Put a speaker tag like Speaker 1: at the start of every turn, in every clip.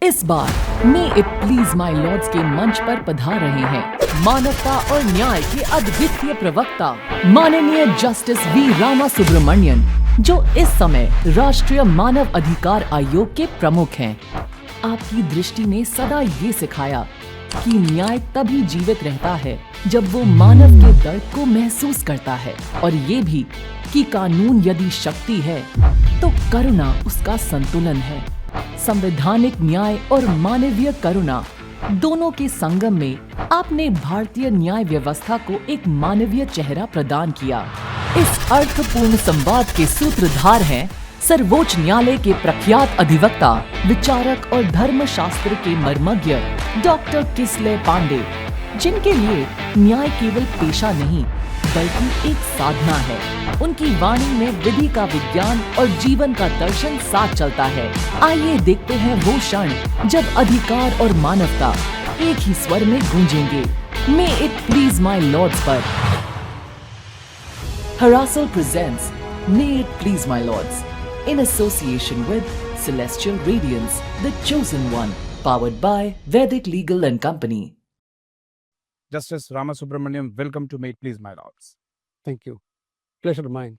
Speaker 1: इस बार may it please my lords के मंच पर पधार रहे हैं मानवता और न्याय के अद्वितीय प्रवक्ता माननीय जस्टिस वी रामासुब्रमण्यन, जो इस समय राष्ट्रीय मानव अधिकार आयोग के प्रमुख हैं। आपकी दृष्टि ने सदा ये सिखाया कि न्याय तभी जीवित रहता है जब वो मानव के दर्द को महसूस करता है, और ये भी कि कानून यदि शक्ति है तो करुणा उसका संतुलन है। संवैधानिक न्याय और मानवीय करुणा दोनों के संगम में आपने भारतीय न्याय व्यवस्था को एक मानवीय चेहरा प्रदान किया। इस अर्थपूर्ण संवाद के सूत्रधार हैं सर्वोच्च न्यायालय के प्रख्यात अधिवक्ता, विचारक और धर्मशास्त्र के मर्मज्ञ डॉक्टर किसलय पांडे, जिनके लिए न्याय केवल पेशा नहीं बल्कि एक साधना है। उनकी वाणी में विधि का विज्ञान और जीवन का दर्शन साथ चलता है। आइए देखते हैं वो क्षण जब अधिकार और मानवता एक ही स्वर में गूंजेंगे। May it please my lords पर Hon'ble presents May It Please My Lords in association with Celestial Radiance, the Chosen One, powered by Vedic Legal and Company.
Speaker 2: Justice Ramasubramanian, welcome to May It Please My Lords.
Speaker 3: Thank you. Pleasure mine.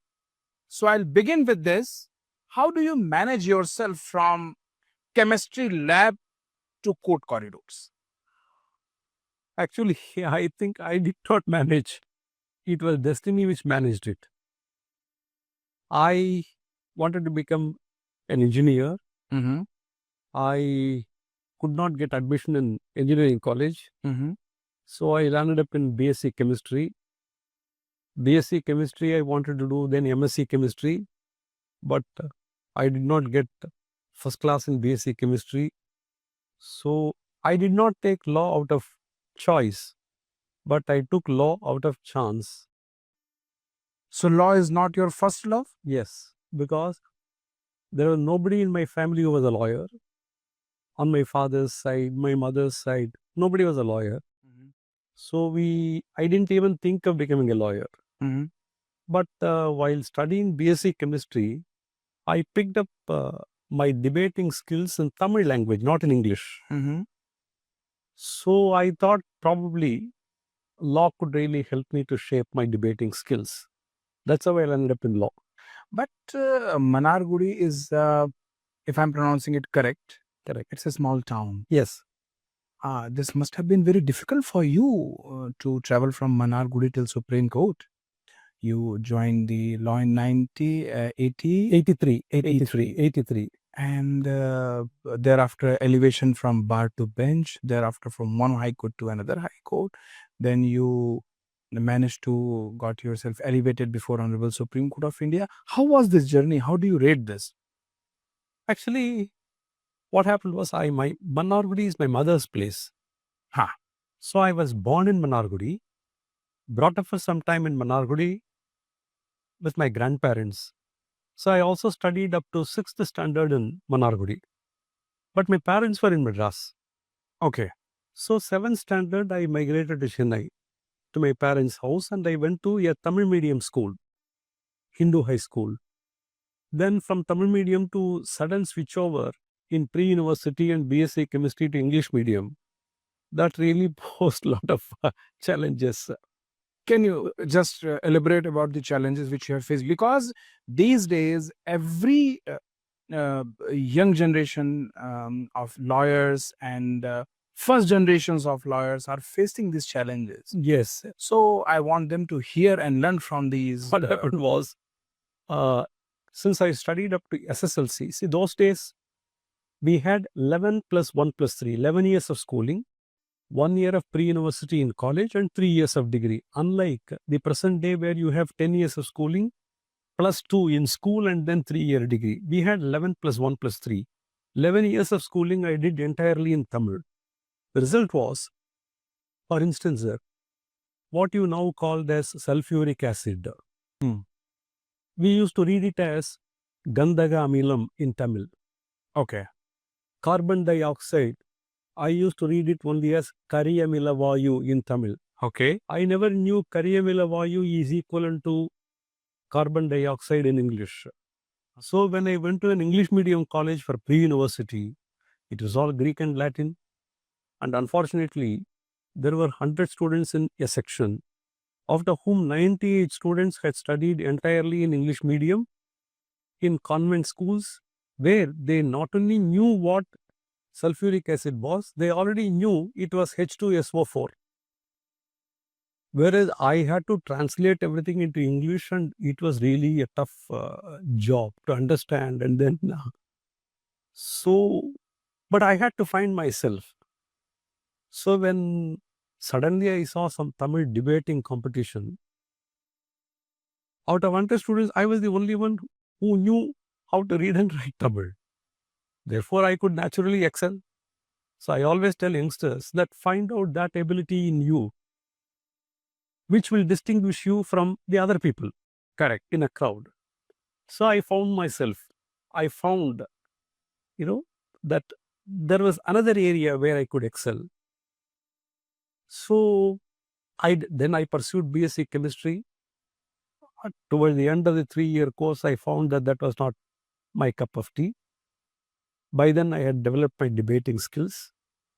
Speaker 2: So I'll begin with this. How do you manage yourself from chemistry lab to court corridors?
Speaker 3: Actually, I think I did not manage. It was destiny which managed it. I wanted to become an engineer.
Speaker 2: Mm-hmm.
Speaker 3: I could not get admission in engineering college.
Speaker 2: Mm-hmm.
Speaker 3: So I landed up in BSc chemistry. BSc chemistry I wanted to do, then MSc chemistry. But I did not get first class in BSc chemistry. So I did not take law out of choice, but I took law out of chance.
Speaker 2: So law is not your first love?
Speaker 3: Yes, because there was nobody in my family who was a lawyer. On my father's side, my mother's side, nobody was a lawyer.
Speaker 2: Mm-hmm.
Speaker 3: So I didn't even think of becoming a lawyer.
Speaker 2: Mm-hmm.
Speaker 3: But while studying BSc chemistry, I picked up my debating skills in Tamil language, not in English.
Speaker 2: Mm-hmm.
Speaker 3: So I thought probably law could really help me to shape my debating skills. That's how I ended up in law.
Speaker 2: But Manargudi is, if I'm pronouncing it correct, it's a small town.
Speaker 3: Yes.
Speaker 2: This must have been very difficult for you to travel from Manargudi till Supreme Court. You joined the law in
Speaker 3: 83.
Speaker 2: And thereafter elevation from bar to bench, thereafter from one high court to another high court. Then you managed to got yourself elevated before Honorable Supreme Court of India. How was this journey? How do you rate this?
Speaker 3: Actually, what happened was Manargudi is my mother's place. So I was born in Manargudi, brought up for some time in Manargudi with my grandparents. So I also studied up to 6th standard in Manargudi. But my parents were in Madras.
Speaker 2: Okay.
Speaker 3: So 7th standard, I migrated to Chennai, to my parents' house, and I went to a Tamil medium school, Hindu high school. Then from Tamil medium to sudden switchover in pre-university and BSc chemistry to English medium. That really posed a lot of challenges.
Speaker 2: Can you just elaborate about the challenges which you have faced? Because these days, every young generation of lawyers and first generations of lawyers are facing these challenges.
Speaker 3: Yes.
Speaker 2: So I want them to hear and learn from these.
Speaker 3: What happened was, since I studied up to SSLC, see those days, we had 11 plus 1 plus 3, 11 years of schooling, 1 year of pre-university in college and 3 years of degree. Unlike the present day where you have 10 years of schooling, plus 2 in school and then 3-year degree. We had 11 plus 1 plus 3. 11 years of schooling I did entirely in Tamil. The result was, for instance, what you now called as sulfuric acid. We used to read it as Gandhaga Amilam in Tamil.
Speaker 2: Okay.
Speaker 3: Carbon dioxide, I used to read it only as Kariyamila Vayu in Tamil.
Speaker 2: Okay.
Speaker 3: I never knew Kariyamila Vayu is equivalent to carbon dioxide in English. So when I went to an English medium college for pre-university, It was all Greek and Latin. And unfortunately, there were 100 students in a section, of whom 98 students had studied entirely in English medium in convent schools, where they not only knew what sulfuric acid was, they already knew it was H2SO4. Whereas I had to translate everything into English, and it was really a tough job to understand. And then, but I had to find myself. So when suddenly I saw some Tamil debating competition, out of 100 students, I was the only one who knew how to read and write Tamil. Therefore, I could naturally excel. So I always tell youngsters that find out that ability in you, which will distinguish you from the other people. Correct. In a crowd. So I found myself. I found, that there was another area where I could excel. So then I pursued BSc chemistry. Towards the end of the 3-year course, I found that was not my cup of tea. By then, I had developed my debating skills.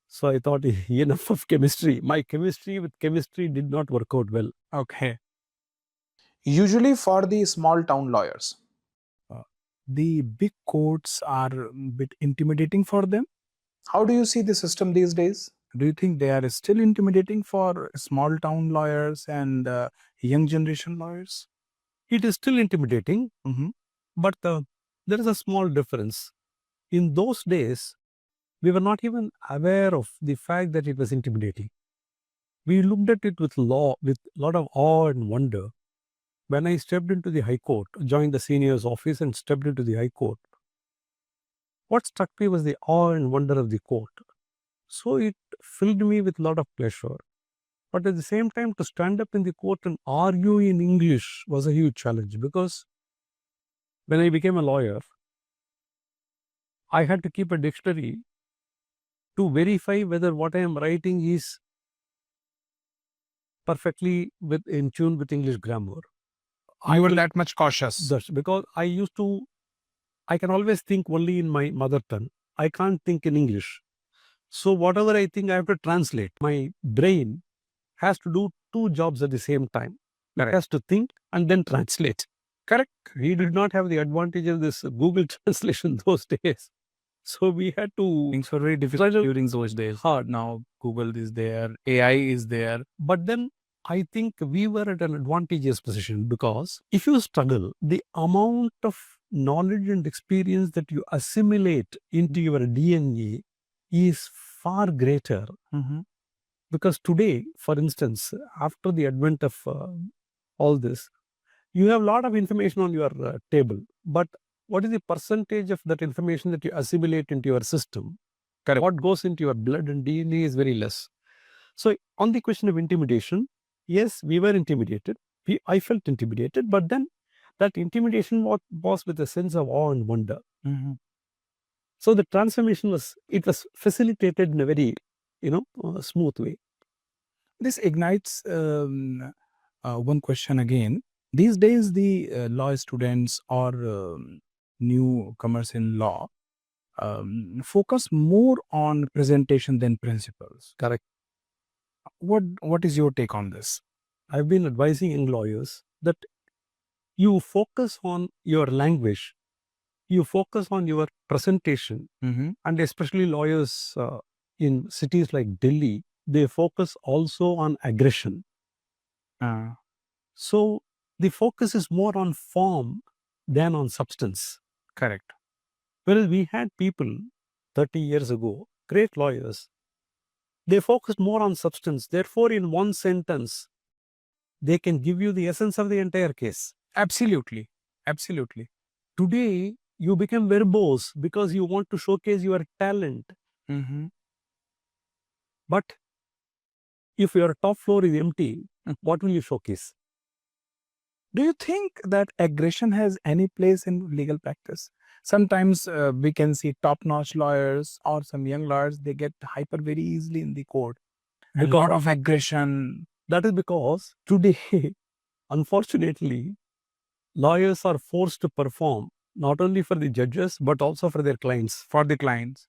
Speaker 3: So I thought, enough of chemistry. My chemistry with chemistry did not work out well.
Speaker 2: Okay. Usually for the small town lawyers, the big courts are a bit intimidating for them. How do you see the system these days? Do you think they are still intimidating for small town lawyers and young generation lawyers?
Speaker 3: It is still intimidating, but there is a small difference. In those days, we were not even aware of the fact that it was intimidating. We looked at it with a lot of awe and wonder. When I stepped into the High Court, joined the senior's office and stepped into the High Court, what struck me was the awe and wonder of the court. So it filled me with a lot of pleasure. But at the same time, to stand up in the court and argue in English was a huge challenge, because when I became a lawyer, I had to keep a dictionary to verify whether what I am writing is perfectly in tune with English grammar.
Speaker 2: You were that much cautious.
Speaker 3: That's because I can always think only in my mother tongue. I can't think in English. So whatever I think, I have to translate. My brain has to do 2 jobs at the same time. It has to think and then translate. Correct. We did not have the advantage of this Google translation those days. So we had to...
Speaker 2: Things were very difficult during those days.
Speaker 3: Hard.
Speaker 2: Now Google is there, AI is there.
Speaker 3: But then I think we were at an advantageous position, because if you struggle, the amount of knowledge and experience that you assimilate into your DNA is far greater. Because today, for instance, after the advent of all this, you have a lot of information on your table. But what is the percentage of that information that you assimilate into your system?
Speaker 2: Correct.
Speaker 3: What goes into your blood and DNA is very less. So on the question of intimidation, yes, we were intimidated. I felt intimidated, but then that intimidation was with a sense of awe and wonder. So the transformation was facilitated in a very, smooth way.
Speaker 2: This ignites one question again. These days, the law students or newcomers in law focus more on presentation than principles.
Speaker 3: Correct.
Speaker 2: What is your take on this?
Speaker 3: I've been advising young lawyers that you focus on your language, you focus on your presentation, and especially lawyers in cities like Delhi, they focus also on aggression. So the focus is more on form than on substance.
Speaker 2: Correct.
Speaker 3: Whereas we had people 30 years ago, great lawyers, they focused more on substance. Therefore, in one sentence, they can give you the essence of the entire case.
Speaker 2: Absolutely. Absolutely.
Speaker 3: Today, you become verbose because you want to showcase your talent. But if your top floor is empty, what will you showcase?
Speaker 2: Do you think that aggression has any place in legal practice? Sometimes we can see top-notch lawyers or some young lawyers, they get hyper very easily in the court. A lot of aggression.
Speaker 3: That is because today, unfortunately, lawyers are forced to perform not only for the judges, but also for their clients.
Speaker 2: For the clients.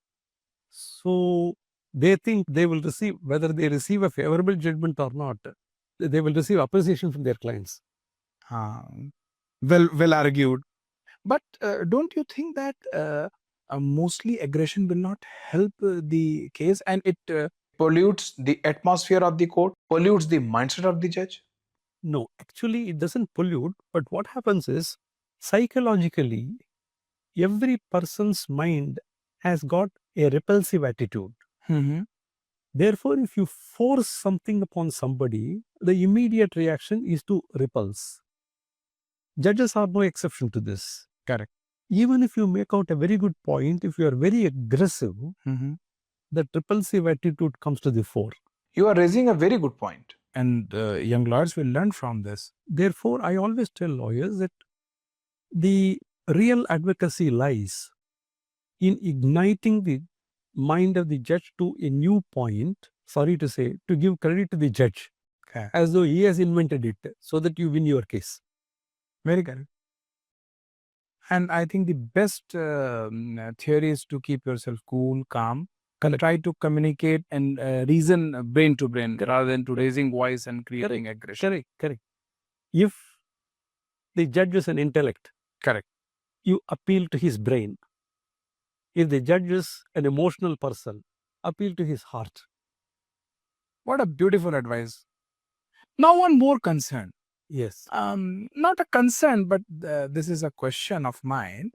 Speaker 3: So they think they will receive, whether they receive a favorable judgment or not, they will receive appreciation from their clients.
Speaker 2: Well argued. But don't you think that mostly aggression will not help the case, and it pollutes the atmosphere of the court, pollutes the mindset of the judge?
Speaker 3: No, actually, it doesn't pollute. But what happens is, psychologically, every person's mind has got a repulsive attitude.
Speaker 2: Mm-hmm.
Speaker 3: Therefore, if you force something upon somebody, the immediate reaction is to repulse. Judges are no exception to this.
Speaker 2: Correct.
Speaker 3: Even if you make out a very good point, if you are very aggressive,
Speaker 2: Mm-hmm.
Speaker 3: that repulsive attitude comes to the fore.
Speaker 2: You are raising a very good point, and young lawyers will learn from this.
Speaker 3: Therefore, I always tell lawyers that the real advocacy lies in igniting the mind of the judge to a new point, sorry to say, to give credit to the judge,
Speaker 2: Okay.
Speaker 3: as though he has invented it, so that you win your case.
Speaker 2: Very correct. And I think the best theory is to keep yourself cool, calm,
Speaker 3: Correct.
Speaker 2: try to communicate and reason brain to brain rather than to raising voice and creating aggression.
Speaker 3: Correct. If the judge is an intellect,
Speaker 2: Correct.
Speaker 3: you appeal to his brain. If the judge is an emotional person, appeal to his heart.
Speaker 2: What a beautiful advice. Now one more concern.
Speaker 3: Yes.
Speaker 2: Not a concern, but this is a question of mine.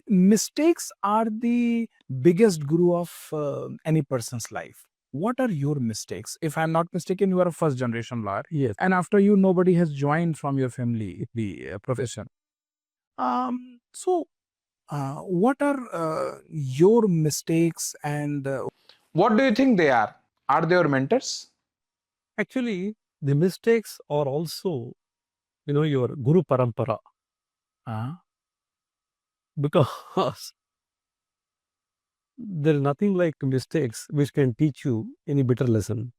Speaker 2: Mistakes are the biggest guru of any person's life. What are your mistakes? If I'm not mistaken, you are a first generation lawyer.
Speaker 3: Yes.
Speaker 2: And after you, nobody has joined from your family, the profession. So what are your mistakes, and what do you think they are? Are they your mentors?
Speaker 3: Actually, the mistakes are also, your Guru Parampara. Because there is nothing like mistakes which can teach you any bitter lesson.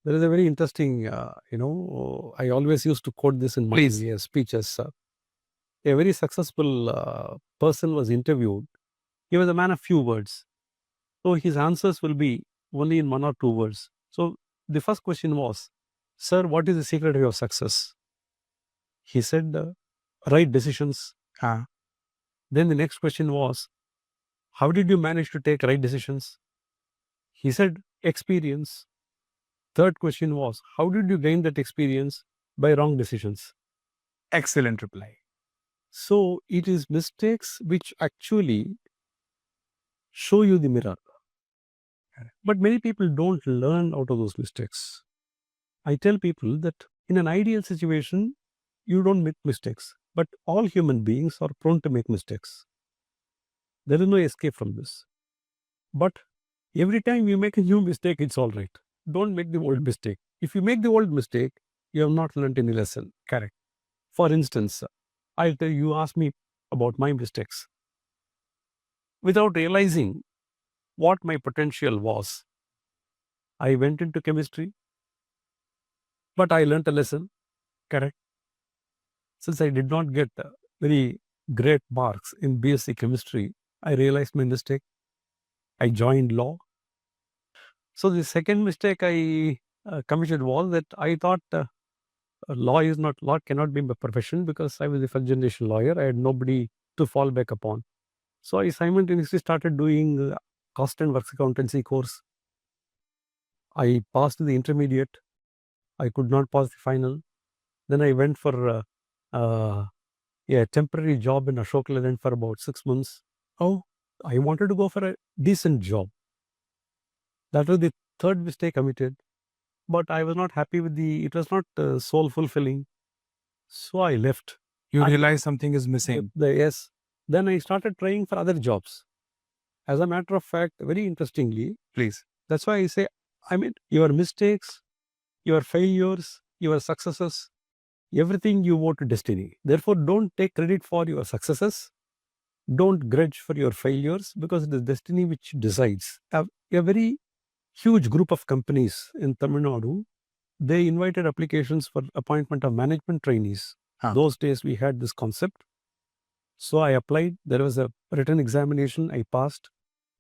Speaker 3: There is a very interesting, I always used to quote this in my
Speaker 2: Please.
Speaker 3: speeches. A very successful person was interviewed. He was a man of few words. So his answers will be only in 1 or 2 words. So the first question was, "Sir, what is the secret of your success?" He said, "Right decisions." Then the next question was, "How did you manage to take right decisions?" He said, "Experience." Third question was, "How did you gain that experience?" By wrong decisions.
Speaker 2: Excellent reply.
Speaker 3: So it is mistakes which actually show you the mirror. But many people don't learn out of those mistakes. I tell people that in an ideal situation, you don't make mistakes. But all human beings are prone to make mistakes. There is no escape from this. But every time you make a new mistake, it's all right. Don't make the old mistake. If you make the old mistake, you have not learned any lesson.
Speaker 2: Correct.
Speaker 3: For instance, I'll tell you, ask me about my mistakes. Without realizing what my potential was, I went into chemistry, but I learnt a lesson.
Speaker 2: Correct.
Speaker 3: Since I did not get very great marks in BSc chemistry, I realized my mistake. I joined law. So the second mistake I committed was that I thought law cannot be my profession because I was a first generation lawyer. I had nobody to fall back upon. So I simultaneously started doing cost and works accountancy course. I passed the intermediate. I could not pass the final. Then I went for a temporary job in Ashok Leyland for about 6 months. Oh, I wanted to go for a decent job. That was the third mistake committed. But I was not happy with it was not soul fulfilling. So I left.
Speaker 2: You realize something is missing.
Speaker 3: Yes. Then I started trying for other jobs. As a matter of fact, very interestingly,
Speaker 2: Please.
Speaker 3: that's why I say, your mistakes, your failures, your successes, everything you owe to destiny. Therefore, don't take credit for your successes. Don't grudge for your failures, because it is destiny which decides. A very huge group of companies in Tamil Nadu, they invited applications for appointment of management trainees. Those days we had this concept. So I applied. There was a written examination. I passed.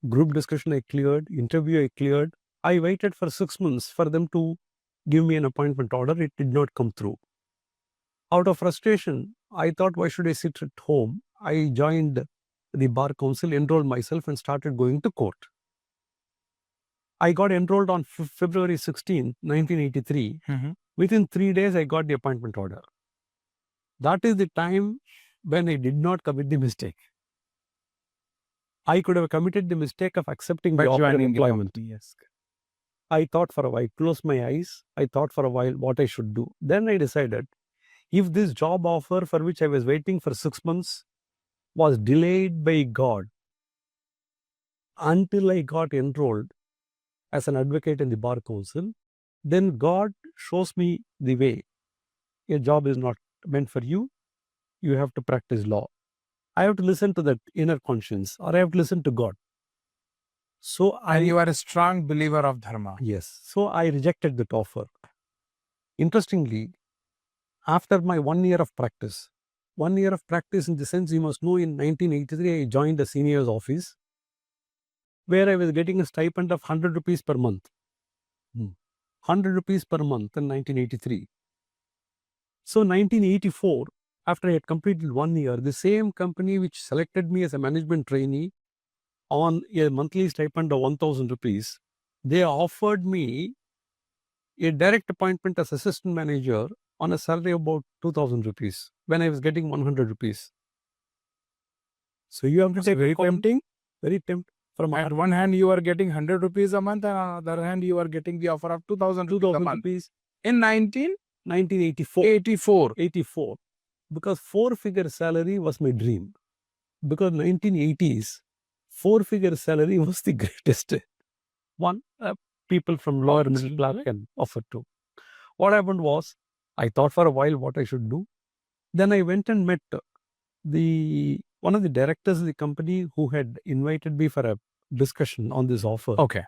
Speaker 3: group discussion I cleared, interview I cleared. I waited for 6 months for them to give me an appointment order. It did not come through. Out of frustration, I thought, why should I sit at home? I joined the bar council, enrolled myself, and started going to court. I got enrolled on February 16, 1983. Within 3 days, I got the appointment order. That is the time when I did not commit the mistake. I could have committed the mistake of accepting the offer of employment.
Speaker 2: Yes.
Speaker 3: I thought for a while, closed my eyes. I thought for a while what I should do. Then I decided, if this job offer for which I was waiting for 6 months was delayed by God until I got enrolled as an advocate in the bar council, then God shows me the way. A job is not meant for you. You have to practice law. I have to listen to that inner conscience, or I have to listen to God. So
Speaker 2: you are a strong believer of dharma.
Speaker 3: Yes. So I rejected that offer. Interestingly, after my 1 year of practice, 1 year of practice in the sense, you must know, in 1983, I joined the senior's office where I was getting a stipend of 100 rupees per month. 100 rupees per month in 1983. So 1984, after I had completed 1 year, the same company which selected me as a management trainee on a monthly stipend of 1,000 rupees, they offered me a direct appointment as assistant manager on a salary of about 2,000 rupees when I was getting 100 rupees. So you have to say,
Speaker 2: very tempting.
Speaker 3: Very tempting.
Speaker 2: From at one hand, you are getting 100 rupees a month, and on the other hand, you are getting the offer of 2,000 rupees in
Speaker 3: 1984. 84. Because 4-figure salary was my dream. Because 1980s, 4-figure salary was the greatest one people from lower middle class can offer to. What happened was, I thought for a while what I should do. Then I went and met one of the directors of the company who had invited me for a discussion on this offer.
Speaker 2: Okay.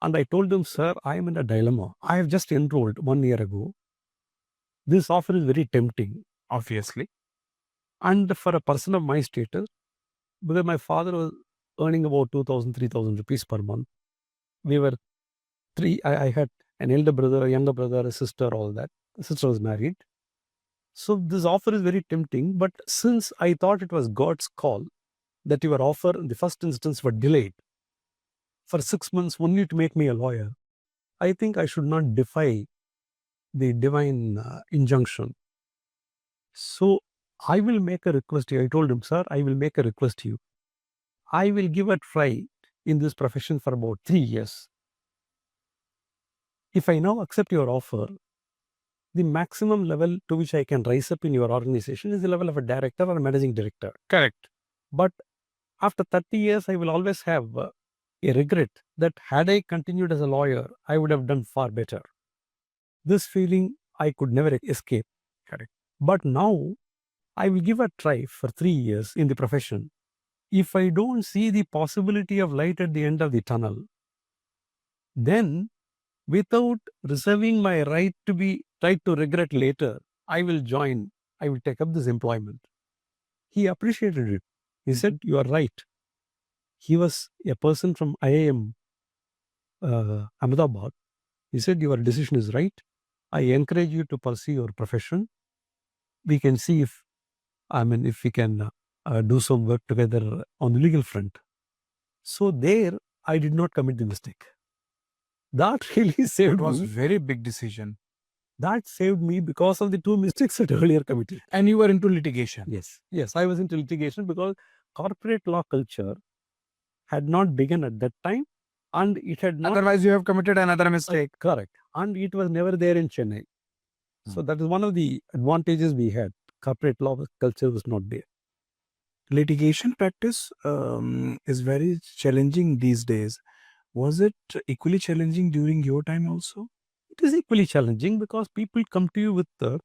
Speaker 3: And I told him, sir, I am in a dilemma. I have just enrolled 1 year ago. This offer is very tempting.
Speaker 2: Obviously.
Speaker 3: And for a person of my status, because my father was earning about 2,000, 3,000 rupees per month. We were three. I had an elder brother, a younger brother, a sister, all that. The sister was married. So this offer is very tempting. But since I thought it was God's call that your offer in the first instance were delayed for 6 months only to make me a lawyer, I think I should not defy the divine injunction. So I will make a request to you. I told him, sir, I will make a request to you. I will give a try in this profession for about 3 years. If I now accept your offer, the maximum level to which I can rise up in your organization is the level of a director or a managing director.
Speaker 2: Correct.
Speaker 3: But after 30 years, I will always have a regret that had I continued as a lawyer, I would have done far better. This feeling I could never escape.
Speaker 2: Correct.
Speaker 3: But now I will give a try for 3 years in the profession. If I don't see the possibility of light at the end of the tunnel, then without reserving my right to regret later, I will take up this employment. He appreciated it. He said, you are right. He was a person from IIM Ahmedabad. He said, your decision is right. I encourage you to pursue your profession. We can see if we can do some work together on the legal front. So there, I did not commit the mistake. That really saved me.
Speaker 2: It was a very big decision.
Speaker 3: That saved me because of the 2 mistakes that I earlier committed.
Speaker 2: And you were into litigation.
Speaker 3: Yes, I was into litigation because corporate law culture had not begun at that time, and it had not.
Speaker 2: Otherwise, you have committed another mistake.
Speaker 3: Correct. And it was never there in Chennai. So that is one of the advantages we had. Corporate law culture was not there.
Speaker 2: Litigation practice is very challenging these days. Was it equally challenging during your time also?
Speaker 3: It is equally challenging because people come to you with a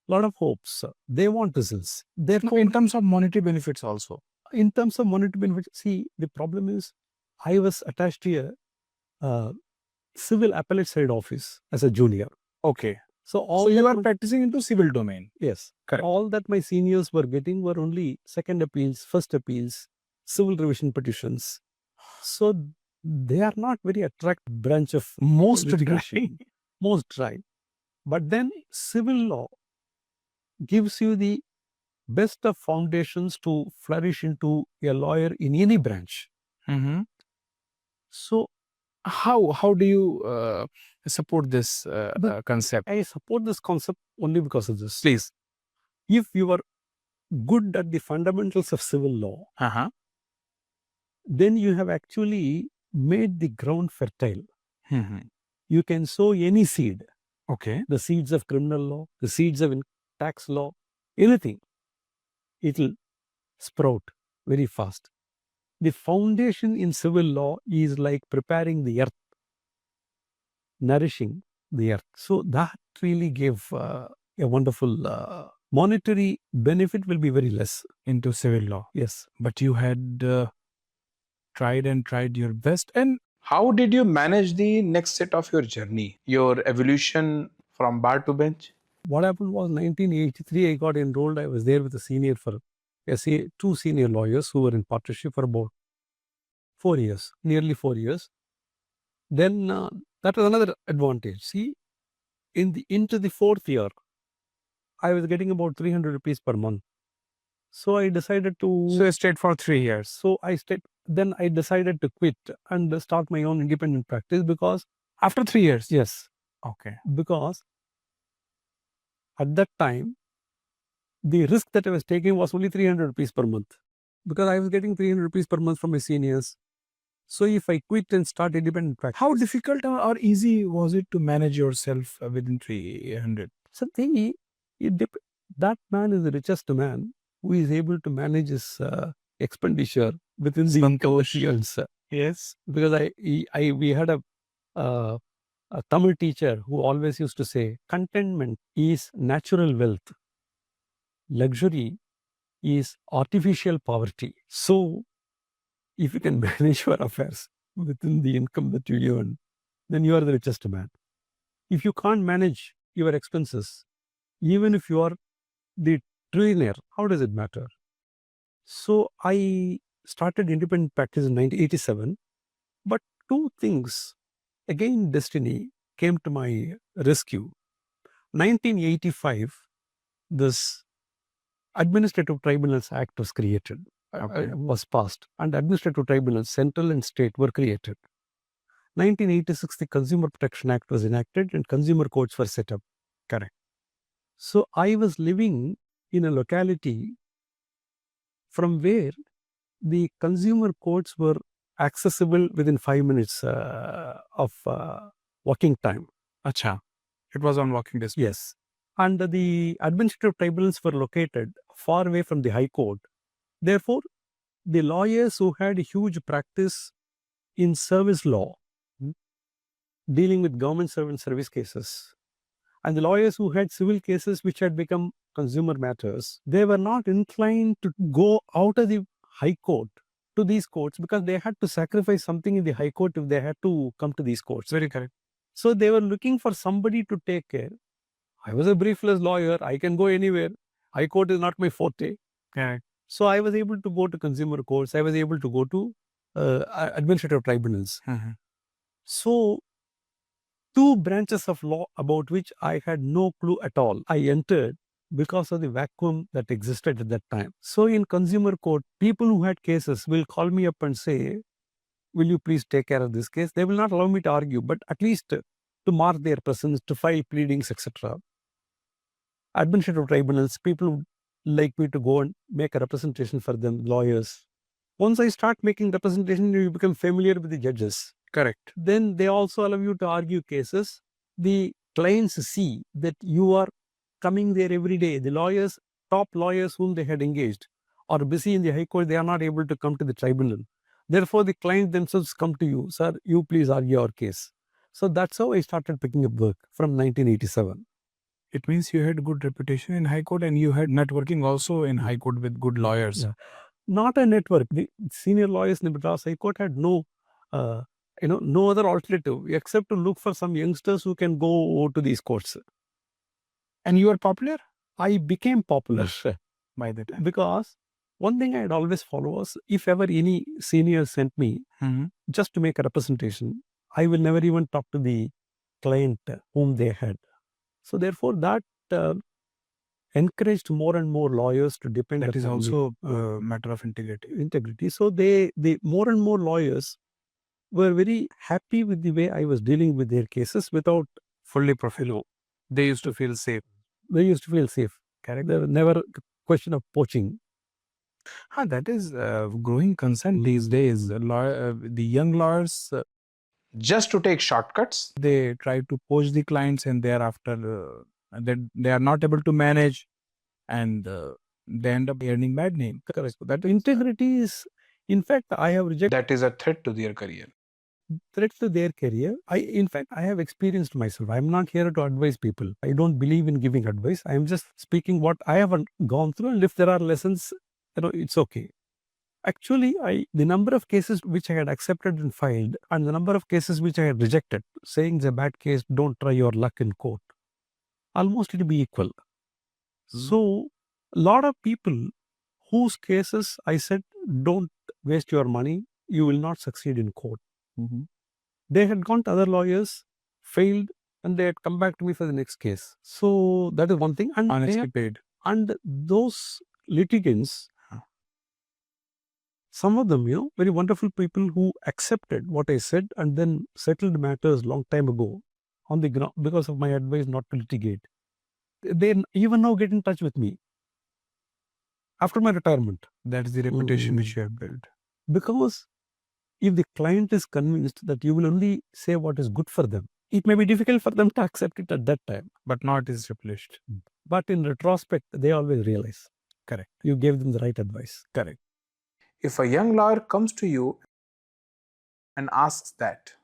Speaker 3: lot of hopes. They want results.
Speaker 2: Therefore, in terms of monetary benefits also.
Speaker 3: In terms of monetary benefits, see, the problem is I was attached to a civil appellate side office as a junior.
Speaker 2: Okay.
Speaker 3: So
Speaker 2: you are practicing into civil domain.
Speaker 3: Yes.
Speaker 2: Correct.
Speaker 3: All that my seniors were getting were only second appeals, first appeals, civil revision petitions. So they are not very attractive branch of
Speaker 2: Most
Speaker 3: litigation. Most dry. But then civil law gives you the best of foundations to flourish into a lawyer in any branch.
Speaker 2: Mm-hmm.
Speaker 3: So
Speaker 2: How do you support this concept?
Speaker 3: I support this concept only because of this.
Speaker 2: Please.
Speaker 3: If you are good at the fundamentals of civil law,
Speaker 2: Uh-huh.
Speaker 3: then you have actually made the ground fertile.
Speaker 2: Mm-hmm.
Speaker 3: You can sow any seed,
Speaker 2: Okay.
Speaker 3: the seeds of criminal law, the seeds of tax law, anything. It will sprout very fast. The foundation in civil law is like preparing the earth, nourishing the earth. So that really gave a wonderful monetary benefit will be very less.
Speaker 2: Into civil law.
Speaker 3: Yes.
Speaker 2: But you had tried your best. And how did you manage the next set of your journey, your evolution from bar to bench?
Speaker 3: What happened was 1983, I got enrolled. I was there with a senior for, two senior lawyers who were in partnership for about 4 years, nearly 4 years. Then that was another advantage. See, into the 4th year, I was getting about 300 rupees per month. So I decided to.
Speaker 2: So you stayed for 3 years.
Speaker 3: So then I decided to quit and start my own independent practice because.
Speaker 2: After 3 years?
Speaker 3: Yes.
Speaker 2: Okay.
Speaker 3: Because at that time, the risk that I was taking was only 300 rupees per month. Because I was getting 300 rupees per month from my seniors. So if I quit and start independent practice.
Speaker 2: How difficult or easy was it to manage yourself within 300?
Speaker 3: So that man is the richest man who is able to manage his expenditure within the income he earns.
Speaker 2: Yes.
Speaker 3: Because we had a Tamil teacher who always used to say, contentment is natural wealth. Luxury is artificial poverty. So if you can manage your affairs within the income that you earn, then you are the richest man. If you can't manage your expenses, even if you are the trillionaire, how does it matter? So I started independent practice in 1987, but two things, again destiny came to my rescue. 1985, this Administrative Tribunals Act was created, was passed, and administrative tribunals, central and state, were created. 1986, the Consumer Protection Act was enacted and consumer courts were set up.
Speaker 2: Correct.
Speaker 3: So I was living in a locality from where the consumer courts were accessible within 5 minutes of walking time.
Speaker 2: Acha. It was on walking distance.
Speaker 3: Yes. And the administrative tribunals were located far away from the High Court. Therefore, the lawyers who had a huge practice in service law, dealing with government servant service cases, and the lawyers who had civil cases which had become consumer matters, they were not inclined to go out of the High Court to these courts because they had to sacrifice something in the High Court if they had to come to these courts.
Speaker 2: Very correct.
Speaker 3: So they were looking for somebody to take care. I was a briefless lawyer. I can go anywhere. High Court is not my forte.
Speaker 2: Correct.
Speaker 3: So I was able to go to consumer courts. I was able to go to administrative tribunals.
Speaker 2: Mm-hmm.
Speaker 3: So two branches of law about which I had no clue at all, I entered because of the vacuum that existed at that time. So in consumer court, people who had cases will call me up and say, will you please take care of this case? They will not allow me to argue, but at least to mark their presence, to file pleadings, etc. Administrative tribunals, people would like me to go and make a representation for them, lawyers. Once I start making representation, you become familiar with the judges.
Speaker 2: Correct.
Speaker 3: Then they also allow you to argue cases. The clients see that you are coming there every day. The lawyers, top lawyers whom they had engaged, are busy in the High Court. They are not able to come to the tribunal. Therefore, the clients themselves come to you, sir, you please argue our case. So that's how I started picking up work from 1987.
Speaker 2: It means you had good reputation in High Court and you had networking also in High Court with good lawyers.
Speaker 3: Yeah. Not a network. The senior lawyers in the Madras High Court had no other alternative except to look for some youngsters who can go to these courts.
Speaker 2: And you were popular?
Speaker 3: I became popular
Speaker 2: by the time.
Speaker 3: because one thing I'd always follow was, if ever any senior sent me
Speaker 2: Mhm.
Speaker 3: just to make a representation, I will never even talk to the client whom they had. So therefore, that encouraged more and more lawyers to depend
Speaker 2: That is
Speaker 3: upon me.
Speaker 2: also a matter of integrity.
Speaker 3: Integrity. So they more and more lawyers were very happy with the way I was dealing with their cases without,
Speaker 2: Fully professional. They used to feel safe.
Speaker 3: they used to feel safe.
Speaker 2: Correct.
Speaker 3: There was never a question of poaching.
Speaker 2: That is growing concern these days. The young lawyers, just to take shortcuts, they try to poach the clients, and thereafter they are not able to manage, and they end up earning bad name.
Speaker 3: Correct.
Speaker 2: So that
Speaker 3: Integrity is, in fact, I have rejected
Speaker 2: that is a threat to their career.
Speaker 3: threat to their career. In fact, I have experienced myself. I'm not here to advise people. I don't believe in giving advice. I'm just speaking what I have gone through, and if there are lessons, it's okay. Actually, the number of cases which I had accepted and filed, and the number of cases which I had rejected, saying it's a bad case, don't try your luck in court, almost it will be equal. So, a lot of people whose cases I said, don't waste your money, you will not succeed in court. They had gone to other lawyers, failed, and they had come back to me for the next case. So that is one thing. And
Speaker 2: Honestly paid.
Speaker 3: and those litigants, some of them, very wonderful people who accepted what I said and then settled matters long time ago on the ground because of my advice not to litigate. They even now get in touch with me after my retirement.
Speaker 2: That is the reputation which you have built.
Speaker 3: Because if the client is convinced that you will only say what is good for them, it may be difficult for them to accept it at that time.
Speaker 2: But not is established.
Speaker 3: But in retrospect, they always realize.
Speaker 2: Correct.
Speaker 3: You gave them the right advice.
Speaker 2: Correct. If a young lawyer comes to you and asks that,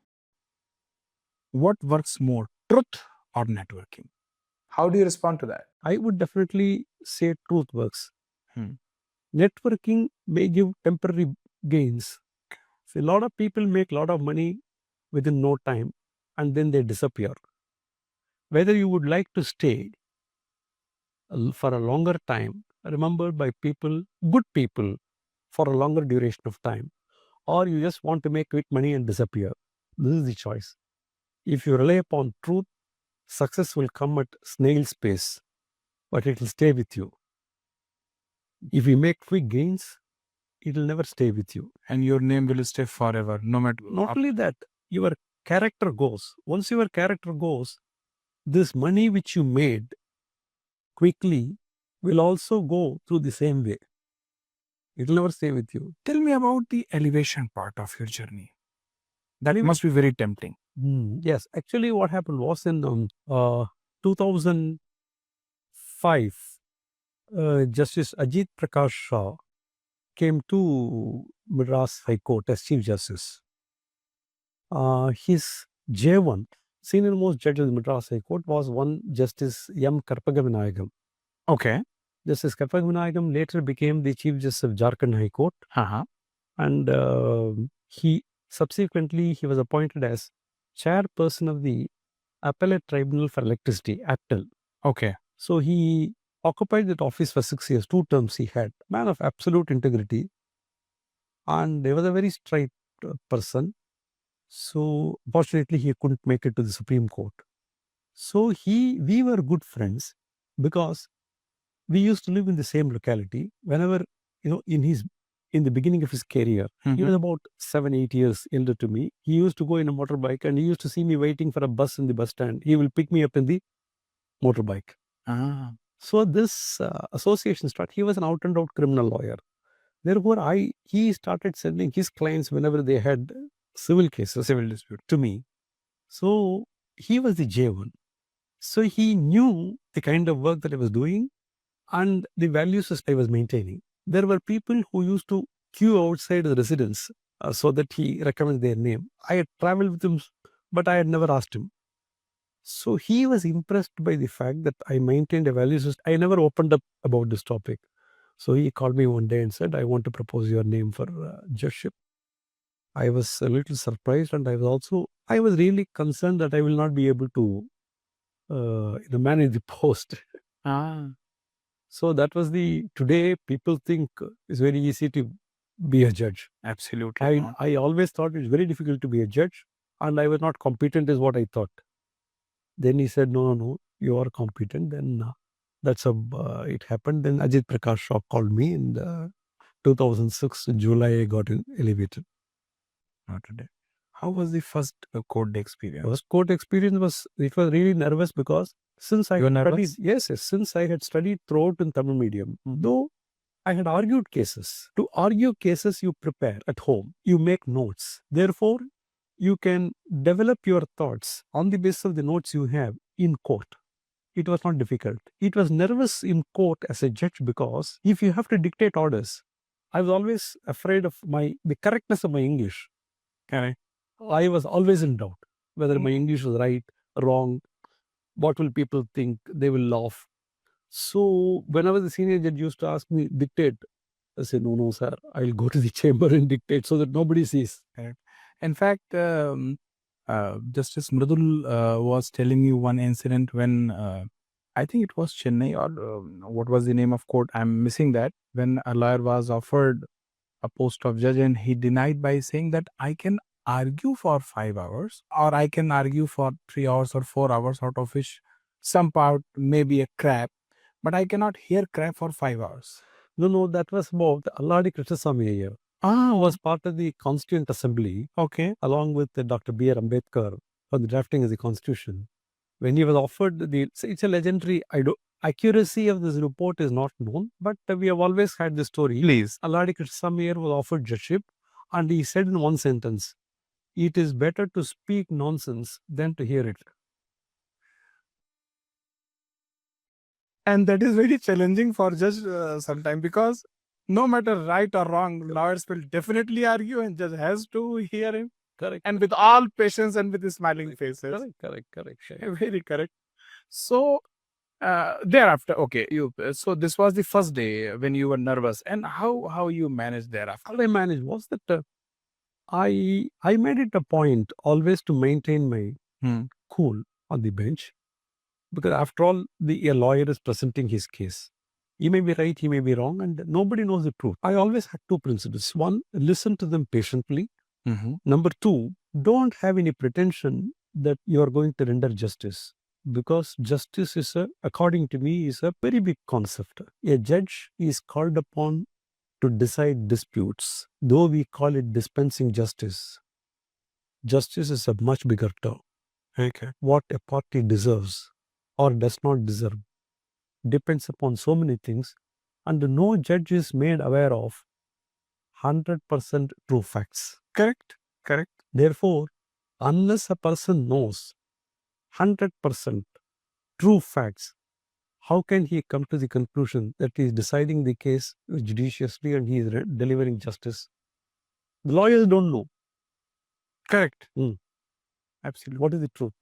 Speaker 2: what works more, truth or networking? How do you respond to that?
Speaker 3: I would definitely say truth works.
Speaker 2: Hmm.
Speaker 3: Networking may give temporary gains. See, a lot of people make a lot of money within no time and then they disappear. Whether you would like to stay for a longer time, remembered by people, good people, for a longer duration of time, or you just want to make quick money and disappear. This is the choice. If you rely upon truth, success will come at snail's pace, but it will stay with you. If you make quick gains, it will never stay with you.
Speaker 2: And your name will stay forever, no matter.
Speaker 3: Not only that, your character goes. Once your character goes, this money which you made quickly will also go through the same way. It will never stay with you.
Speaker 2: Tell me about the elevation part of your journey. That must be very tempting.
Speaker 3: Yes, actually what happened was in 2005, Justice 𝒂𝒔𝒆 came to Madras High Court as Chief Justice. His J1, senior most judge of the Madras High Court, was one Justice 𝑳𝒐𝒓𝒅𝒔.
Speaker 2: Okay.
Speaker 3: Justice 𝒓𝒅𝒔 later became the Chief Justice of Jharkhand High Court. And he was appointed as Chairperson of the Appellate Tribunal for Electricity, APTEL.
Speaker 2: Okay.
Speaker 3: So he occupied that office for 6 years, 2 terms he had. Man of absolute integrity. And he was a very straight person. So fortunately, he couldn't make it to the Supreme Court. So we were good friends because we used to live in the same locality. Whenever, in the beginning of his career, he was about 7-8 years elder to me. He used to go in a motorbike and he used to see me waiting for a bus in the bus stand. He will pick me up in the motorbike. So this association started. He was an out and out criminal lawyer. Therefore, he started sending his clients whenever they had civil cases, civil dispute, to me. So he was the J1. So he knew the kind of work that I was doing and the values that I was maintaining. There were people who used to queue outside the residence so that he recommended their name. I had traveled with him, but I had never asked him. So he was impressed by the fact that I maintained a value system. I never opened up about this topic. So he called me one day and said, I want to propose your name for judgeship. I was a little surprised, and I was really concerned that I will not be able to manage the post. So that was today people think it's very easy to be a judge.
Speaker 2: Absolutely not.
Speaker 3: I always thought it's very difficult to be a judge, and I was not competent is what I thought. Then he said, no, you are competent. Then that's it happened. Then 𝒍𝒆𝒂𝒔 called me in 2006, July, I got elevated.
Speaker 2: Not today. How was the first court experience?
Speaker 3: First court experience was really nervous because since I
Speaker 2: You were
Speaker 3: had studied,
Speaker 2: nervous?
Speaker 3: yes, since I had studied throughout in Tamil medium, though I had argued cases. To argue cases, you prepare at home, you make notes. Therefore, you can develop your thoughts on the basis of the notes you have in court. It was not difficult. It was nervous in court as a judge because if you have to dictate orders, I was always afraid of the correctness of my English.
Speaker 2: Correct.
Speaker 3: I was always in doubt whether my English was right, wrong, what will people think, they will laugh. So whenever the senior judge used to ask me, dictate, I said, no, sir, I'll go to the chamber and dictate so that nobody sees.
Speaker 2: Correct. In fact, Justice Mridul was telling me one incident when I think it was Chennai or what was the name of court? I'm missing that. When a lawyer was offered a post of judge and he denied by saying that I can argue for 5 hours or I can argue for 3 hours or 4 hours, out of which some part may be a crap, but I cannot hear crap for 5 hours.
Speaker 3: No, that was about Alladi Krishnasamy Iyer. Was part of the Constituent Assembly.
Speaker 2: Okay.
Speaker 3: Along with Dr. B.R. Ambedkar for the drafting of the Constitution. When he was offered it's a legendary, accuracy of this report is not known, but we have always had the story.
Speaker 2: Please.
Speaker 3: Alladi Krishnasamy Iyer was offered judgeship and he said in one sentence, it is better to speak nonsense than to hear it.
Speaker 2: And that is very challenging for judge sometimes because no matter right or wrong, lawyers will definitely argue and judge has to hear him.
Speaker 3: Correct.
Speaker 2: And with all patience and with the smiling faces.
Speaker 3: Correct.
Speaker 2: Very correct. So thereafter, okay, so this was the first day when you were nervous, and how you managed thereafter?
Speaker 3: How I managed was that I made it a point always to maintain my cool on the bench, because after all, a lawyer is presenting his case. He may be right, he may be wrong, and nobody knows the truth. I always had two principles. One, listen to them patiently. Number two, don't have any pretension that you are going to render justice, because justice is according to me, is a very big concept. A judge is called upon to decide disputes, though we call it dispensing justice. Justice is a much bigger term.
Speaker 2: Okay.
Speaker 3: What a party deserves or does not deserve depends upon so many things, and no judge is made aware of 100% true facts.
Speaker 2: Correct.
Speaker 3: Therefore, unless a person knows 100% true facts, how can he come to the conclusion that he is deciding the case judiciously and he is delivering justice? The lawyers don't know.
Speaker 2: Correct.
Speaker 3: Absolutely. What is the truth?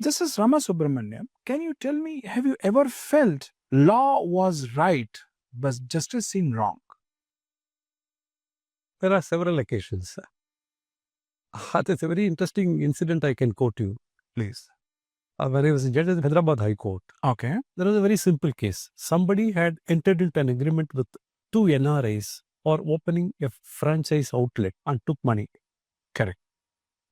Speaker 2: Justice Ramasubramanian, can you tell me, have you ever felt law was right but justice seemed wrong?
Speaker 3: There are several occasions. That's a very interesting incident I can quote you.
Speaker 2: Please.
Speaker 3: When I was a judge at the Hyderabad High Court,
Speaker 2: Okay.
Speaker 3: there was a very simple case. Somebody had entered into an agreement with two NRIs for opening a franchise outlet and took money.
Speaker 2: Correct.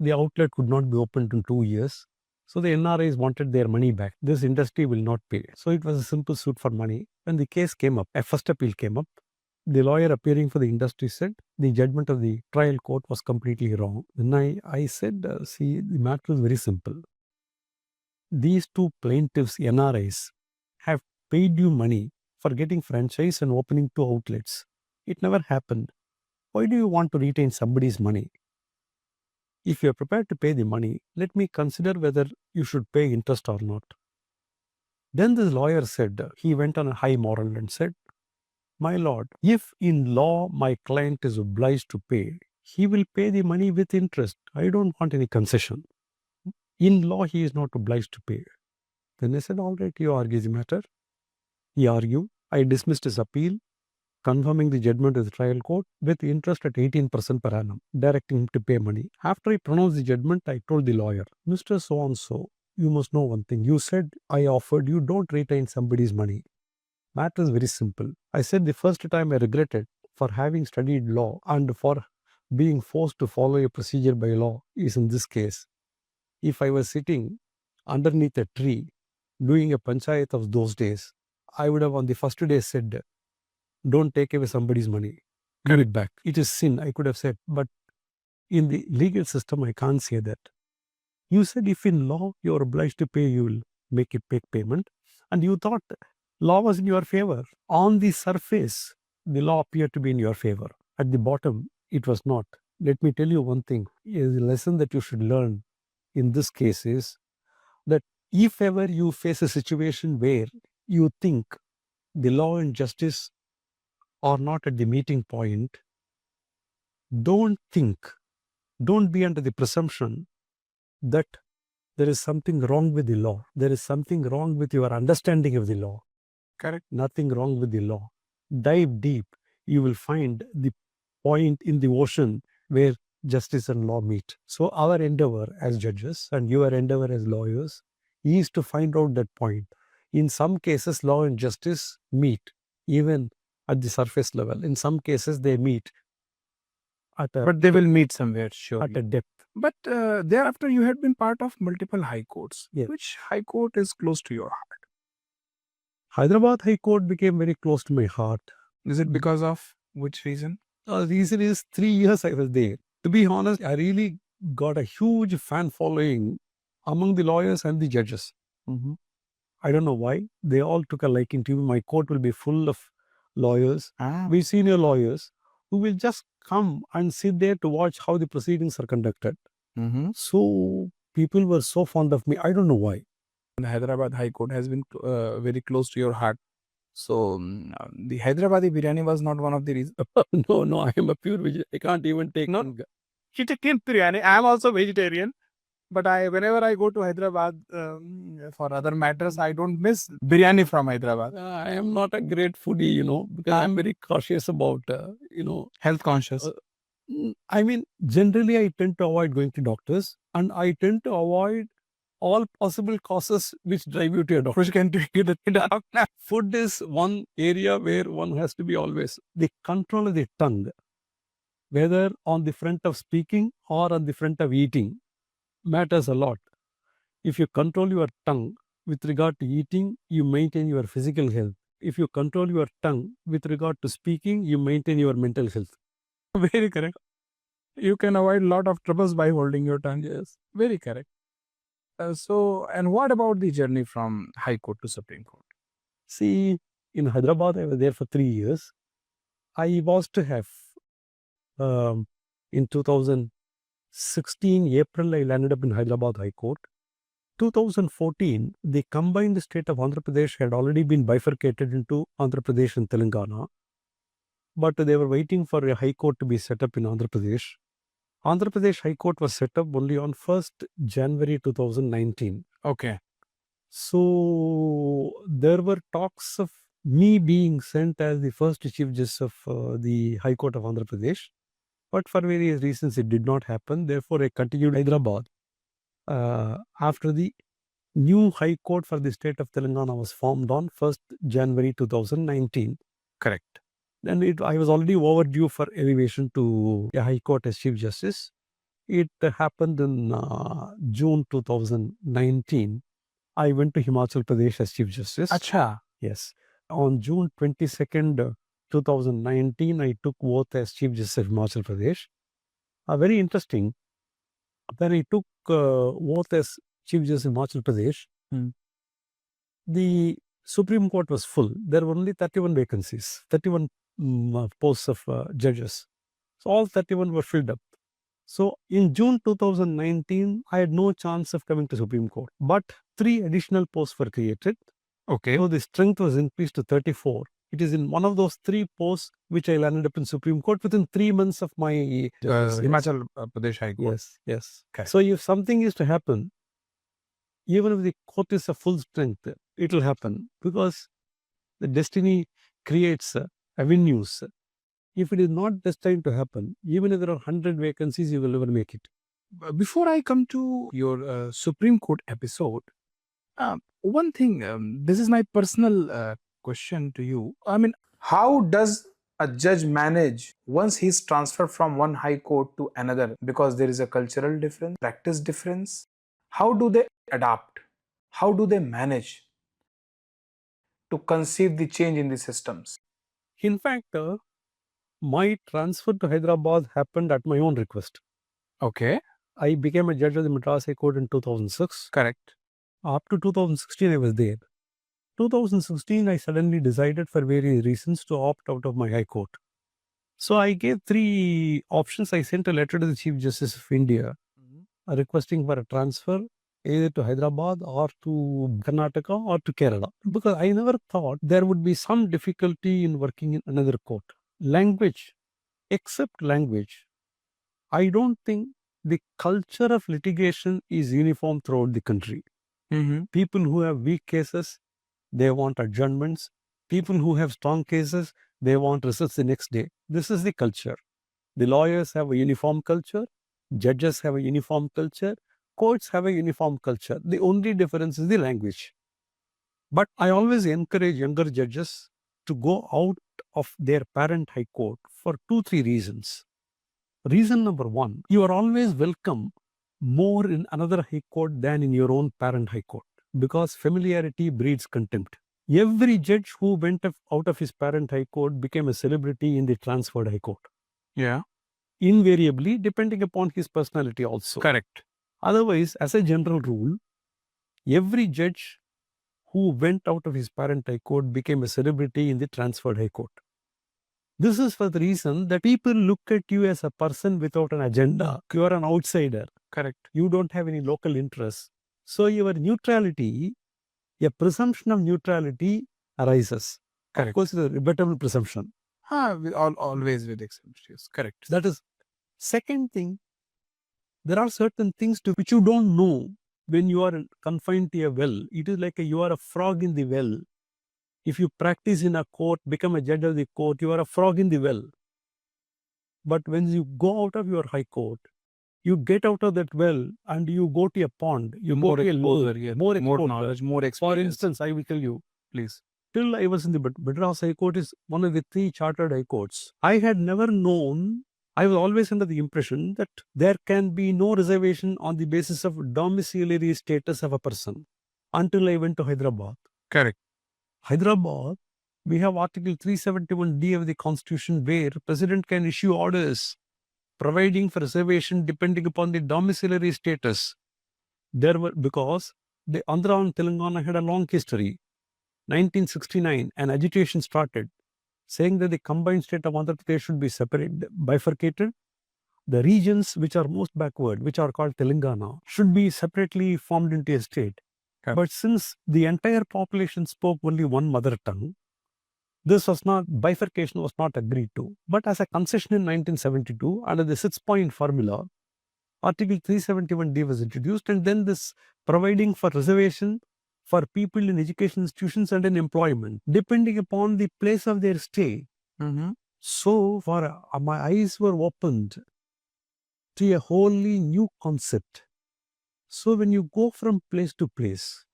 Speaker 3: The outlet could not be opened in 2 years. So the NRIs wanted their money back. This industry will not pay. So it was a simple suit for money. When the case came up, a first appeal came up, the lawyer appearing for the industry said the judgment of the trial court was completely wrong. Then I said, see, the matter is very simple. These two plaintiffs, NRIs, have paid you money for getting franchise and opening two outlets. It never happened. Why do you want to retain somebody's money? If you are prepared to pay the money, let me consider whether you should pay interest or not. Then this lawyer said, he went on a high moral and said, my lord, if in law my client is obliged to pay, he will pay the money with interest. I don't want any concession. In law, he is not obliged to pay. Then I said, all right, you argue the matter. He argued. I dismissed his appeal, confirming the judgment of the trial court with interest at 18% per annum, directing him to pay money. After I pronounced the judgment, I told the lawyer, Mr. So-and-so, you must know one thing. You said I offered you don't retain somebody's money. Matter is very simple. I said the first time I regretted for having studied law and for being forced to follow a procedure by law is in this case. If I was sitting underneath a tree doing a panchayat of those days, I would have on the first day said, don't take away somebody's money, give it back. It is sin, I could have said. But in the legal system, I can't say that. You said if in law you are obliged to pay, you will make a payment. And you thought law was in your favor. On the surface, the law appeared to be in your favor. At the bottom, it was not. Let me tell you one thing. A lesson that you should learn in this case is that if ever you face a situation where you think the law and justice are not at the meeting point, don't be under the presumption that there is something wrong with the law. There is something wrong with your understanding of the law.
Speaker 2: Correct.
Speaker 3: Nothing wrong with the law. Dive deep. You will find the point in the ocean where justice and law meet. So our endeavor as judges and your endeavor as lawyers is to find out that point. In some cases, law and justice meet even at the surface level. In some cases, they meet at a,
Speaker 2: But they will meet somewhere, sure.
Speaker 3: at a depth.
Speaker 2: But thereafter, you had been part of multiple high courts.
Speaker 3: Yes.
Speaker 2: Which high court is close to your heart?
Speaker 3: Hyderabad High Court became very close to my heart.
Speaker 2: Is it because of which reason?
Speaker 3: The reason is 3 years I was there. To be honest, I really got a huge fan following among the lawyers and the judges. I don't know why. They all took a liking to me. My court will be full of lawyers, we senior lawyers, who will just come and sit there to watch how the proceedings are conducted. So people were so fond of me. I don't know why.
Speaker 2: The Hyderabad High Court has been very close to your heart. So the Hyderabadi biryani was not one of the reasons.
Speaker 3: No, I am a pure vegetarian. I can't even take
Speaker 2: Chicken biryani. I am also vegetarian. But whenever I go to Hyderabad for other matters, I don't miss biryani from Hyderabad.
Speaker 3: I am not a great foodie, because I am very cautious about,
Speaker 2: Health conscious.
Speaker 3: I mean, generally I tend to avoid going to doctors and I tend to avoid all possible causes which drive you to a doctor.
Speaker 2: Which can take you to the doctor.
Speaker 3: Food is one area where one has to be always. The control of the tongue, whether on the front of speaking or on the front of eating, matters a lot. If you control your tongue with regard to eating, you maintain your physical health. If you control your tongue with regard to speaking, you maintain your mental health.
Speaker 2: Very correct. You can avoid a lot of troubles by holding your tongue. Yes, very correct. And what about the journey from High Court to Supreme Court?
Speaker 3: See, in Hyderabad, I was there for 3 years. I was to have, in 2016, April, I landed up in Hyderabad High Court. 2014, the combined state of Andhra Pradesh had already been bifurcated into Andhra Pradesh and Telangana. But they were waiting for a high court to be set up in Andhra Pradesh. Andhra Pradesh High Court was set up only on 1st January 2019.
Speaker 2: Okay.
Speaker 3: So there were talks of me being sent as the first Chief Justice of the High Court of Andhra Pradesh. But for various reasons, it did not happen. Therefore, I continued Hyderabad. After the new High Court for the state of Telangana was formed on 1st January 2019.
Speaker 2: Correct.
Speaker 3: And I was already overdue for elevation to a High Court as Chief Justice. It happened in June 2019. I went to Himachal Pradesh as Chief Justice.
Speaker 2: Acha.
Speaker 3: Yes. On June 22nd, 2019, I took oath as Chief Justice of Himachal Pradesh. Very interesting. When I took oath as Chief Justice of Himachal Pradesh, the Supreme Court was full. There were only 31 vacancies, 31 posts of judges. So all 31 were filled up. So in June 2019, I had no chance of coming to Supreme Court. But 3 additional posts were created.
Speaker 2: Okay.
Speaker 3: So the strength was increased to 34. It is in one of those 3 posts which I landed up in Supreme Court within 3 months of my
Speaker 2: Himachal Pradesh High Court.
Speaker 3: Yes.
Speaker 2: Okay.
Speaker 3: So if something is to happen, even if the court is of full strength, it will happen because the destiny creates avenues. If it is not destined to happen, even if there are 100 vacancies, you will never make it.
Speaker 2: Before I come to your Supreme Court episode, one thing, this is my personal question to you. I mean, how does a judge manage once he's transferred from one high court to another, because there is a cultural difference, practice difference? How do they adapt? How do they manage to conceive the change in the systems?
Speaker 3: In fact, my transfer to Hyderabad happened at my own request.
Speaker 2: Okay,
Speaker 3: I became a judge of the Madras High Court in 2006.
Speaker 2: correct.
Speaker 3: Up to 2016, I was there. 2016, I suddenly decided for various reasons to opt out of my High Court. So I gave 3 options. I sent a letter to the Chief Justice of India requesting for a transfer either to Hyderabad or to Karnataka or to Kerala, because I never thought there would be some difficulty in working in another court. Language, except language, I don't think the culture of litigation is uniform throughout the country. People who have weak cases, they want adjournments. People who have strong cases, they want results the next day. This is the culture. The lawyers have a uniform culture, judges have a uniform culture, courts have a uniform culture. The only difference is the language. But I always encourage younger judges to go out of their parent high court for 2-3 reasons. Reason number 1, you are always welcome more in another high court than in your own parent high court, because familiarity breeds contempt. Every judge who went out of his parent high court became a celebrity in the transferred high court.
Speaker 2: Yeah,
Speaker 3: Invariably, depending upon his personality also.
Speaker 2: correct.
Speaker 3: Otherwise, as a general rule, every judge who went out of his parent high court became a celebrity in the transferred high court. This is for the reason that people look at you as a person without an agenda. You are an outsider.
Speaker 2: Correct.
Speaker 3: You don't have any local interests. So your neutrality, a presumption of neutrality arises.
Speaker 2: Correct.
Speaker 3: Of course, it's a rebuttable presumption.
Speaker 2: Always with exceptions. Correct.
Speaker 3: That is. Second thing, there are certain things to which you don't know when you are confined to a well. It is like you are a frog in the well. If you practice in a court, become a judge of the court, you are a frog in the well. But when you go out of your high court, you get out of that well and you go to a pond. You go to a lake, more
Speaker 2: knowledge, more experience.
Speaker 3: For instance, I will tell you,
Speaker 2: Please.
Speaker 3: till I was in the Madras High Court is one of the 3 chartered high courts. I had never known, I was always under the impression that there can be no reservation on the basis of domiciliary status of a person until I went to Hyderabad.
Speaker 2: Correct.
Speaker 3: Hyderabad, we have Article 371D of the Constitution where President can issue orders providing for reservation depending upon the domiciliary status. There were, because the Andhra and Telangana had a long history. 1969, an agitation started saying that the combined state of Andhra Pradesh should be bifurcated. The regions which are most backward, which are called Telangana, should be separately formed into a state.
Speaker 2: Okay.
Speaker 3: But since the entire population spoke only one mother tongue, bifurcation was not agreed to. But as a concession in 1972, under the 6-point formula, Article 371D was introduced, and then this providing for reservation for people in education institutions and in employment, depending upon the place of their stay. So, my eyes were opened to a wholly new concept. So, when you go from place to place,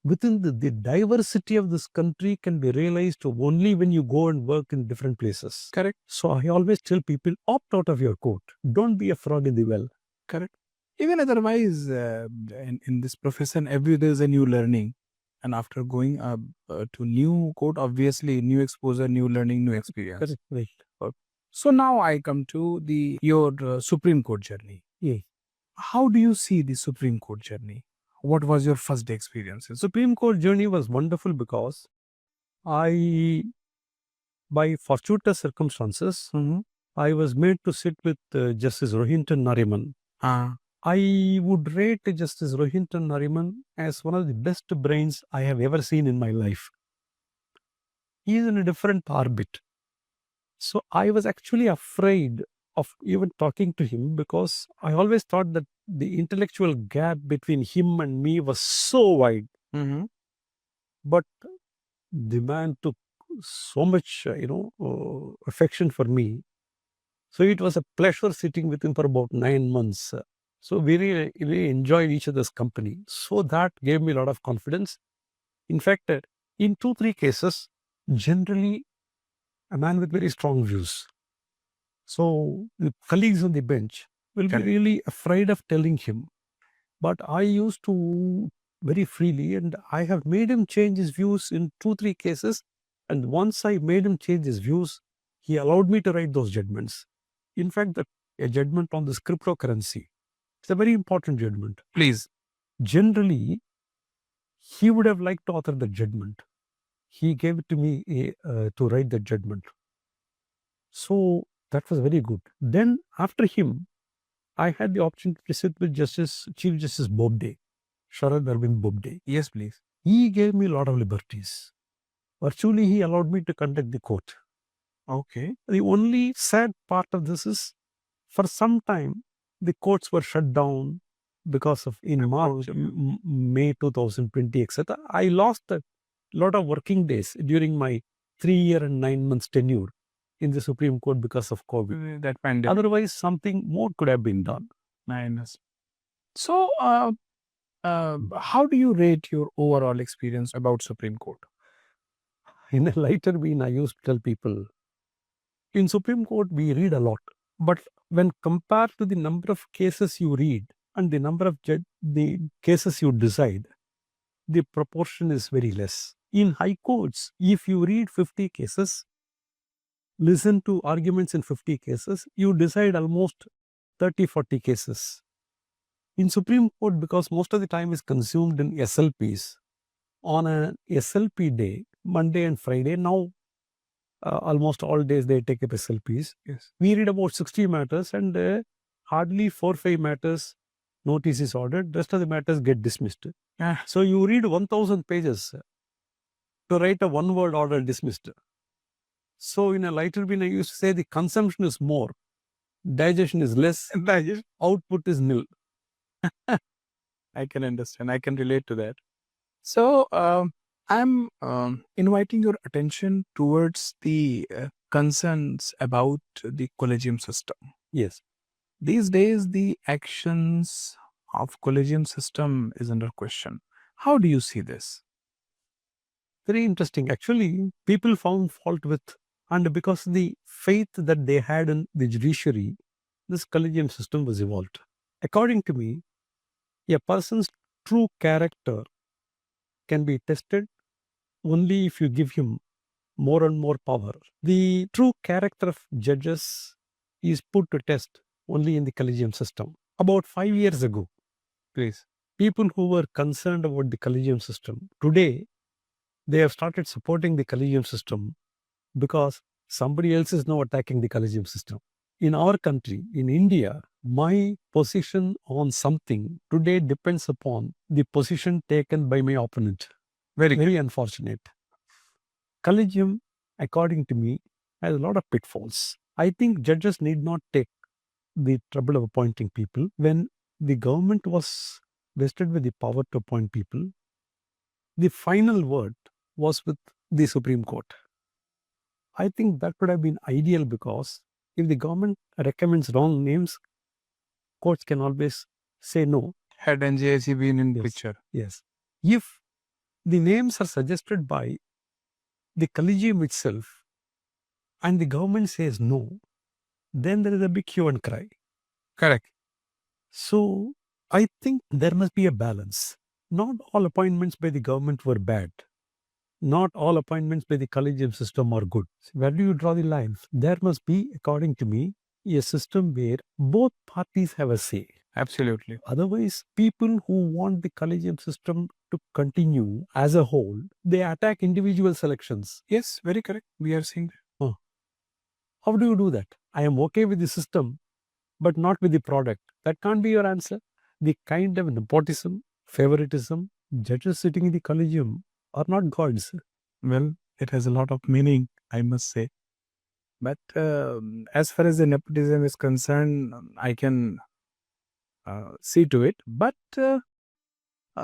Speaker 3: within the diversity of this country can be realized only when you go and work in different places.
Speaker 2: Correct.
Speaker 3: So, I always tell people, opt out of your court. Don't be a frog in the well.
Speaker 2: Correct. Even otherwise, in this profession, every day is a new learning. And after going to new court, obviously, new exposure, new learning, new experience.
Speaker 3: Correct. Right.
Speaker 2: So now I come to your Supreme Court journey.
Speaker 3: Yeah.
Speaker 2: How do you see the Supreme Court journey? What was your first experience?
Speaker 3: Supreme Court journey was wonderful because by fortuitous circumstances, I was made to sit with Justice Rohinton Nariman. I would rate Justice Rohinton Nariman as one of the best brains I have ever seen in my life. He is in a different orbit. So I was actually afraid of even talking to him because I always thought that the intellectual gap between him and me was so wide. But the man took so much, affection for me. So it was a pleasure sitting with him for about 9 months. So we really enjoyed each other's company. So that gave me a lot of confidence. In fact, in 2-3 cases, generally a man with very strong views. So the colleagues on the bench will be
Speaker 2: Correct.
Speaker 3: really afraid of telling him. But I used to very freely, and I have made him change his views in 2-3 cases. And once I made him change his views, he allowed me to write those judgments. In fact, a judgment on this cryptocurrency, it's a very important judgment.
Speaker 2: Please.
Speaker 3: Generally, he would have liked to author the judgment. He gave it to me to write the judgment. So that was very good. Then after him, I had the opportunity to sit with Chief Justice Bobde, Sharad Arvind Bobde.
Speaker 2: Yes, please.
Speaker 3: He gave me a lot of liberties. Virtually, he allowed me to conduct the court.
Speaker 2: Okay.
Speaker 3: The only sad part of this is, for some time, the courts were shut down because of in March, May 2020, etc. I lost a lot of working days during my 3 year and 9 months tenure in the Supreme Court because of COVID.
Speaker 2: That pandemic.
Speaker 3: Otherwise, something more could have been done.
Speaker 2: Nice. So, how do you rate your overall experience about Supreme Court?
Speaker 3: In a lighter vein, I used to tell people, in Supreme Court, we read a lot. But when compared to the number of cases you read and the number of the cases you decide, the proportion is very less. In high courts, if you read 50 cases, listen to arguments in 50 cases, you decide almost 30-40 cases. In Supreme Court, because most of the time is consumed in SLPs, on an SLP day, Monday and Friday, now almost all days they take up SLPs.
Speaker 2: Yes.
Speaker 3: We read about 60 matters and hardly 4-5 matters notice is ordered. Rest of the matters get dismissed. So you read 1000 pages to write a one-word order dismissed. So in a lighter vein, I used to say the consumption is more, digestion is less, output is nil.
Speaker 2: I can understand. I can relate to that. So, I'm inviting your attention towards the concerns about the collegium system.
Speaker 3: Yes.
Speaker 2: These days, the actions of collegium system is under question. How do you see this?
Speaker 3: Very interesting. Actually, people found fault with, and because the faith that they had in the judiciary, this collegium system was evolved. According to me, a person's true character can be tested only if you give him more and more power. The true character of judges is put to test only in the collegium system. About 5 years ago,
Speaker 2: Please.
Speaker 3: people who were concerned about the collegium system, today they have started supporting the collegium system because somebody else is now attacking the collegium system. In our country, in India, my position on something today depends upon the position taken by my opponent. Very unfortunate. Collegium, according to me, has a lot of pitfalls. I think judges need not take the trouble of appointing people. When the government was vested with the power to appoint people, the final word was with the Supreme Court. I think that would have been ideal because if the government recommends wrong names, courts can always say no.
Speaker 2: Had NJAC been in
Speaker 3: Yes.
Speaker 2: picture?
Speaker 3: Yes. If the names are suggested by the collegium itself and the government says no, then there is a big hue and cry.
Speaker 2: Correct.
Speaker 3: So I think there must be a balance. Not all appointments by the government were bad. Not all appointments by the collegium system are good. Where do you draw the line? There must be, according to me, a system where both parties have a say.
Speaker 2: Absolutely.
Speaker 3: Otherwise, people who want the collegium system to continue as a whole, they attack individual selections.
Speaker 2: Yes, very correct. We are seeing that.
Speaker 3: How do you do that? I am okay with the system, but not with the product. That can't be your answer. The kind of nepotism, favoritism, judges sitting in the collegium are not gods.
Speaker 2: Well, it has a lot of meaning, I must say. But as far as the nepotism is concerned, I can see to it. But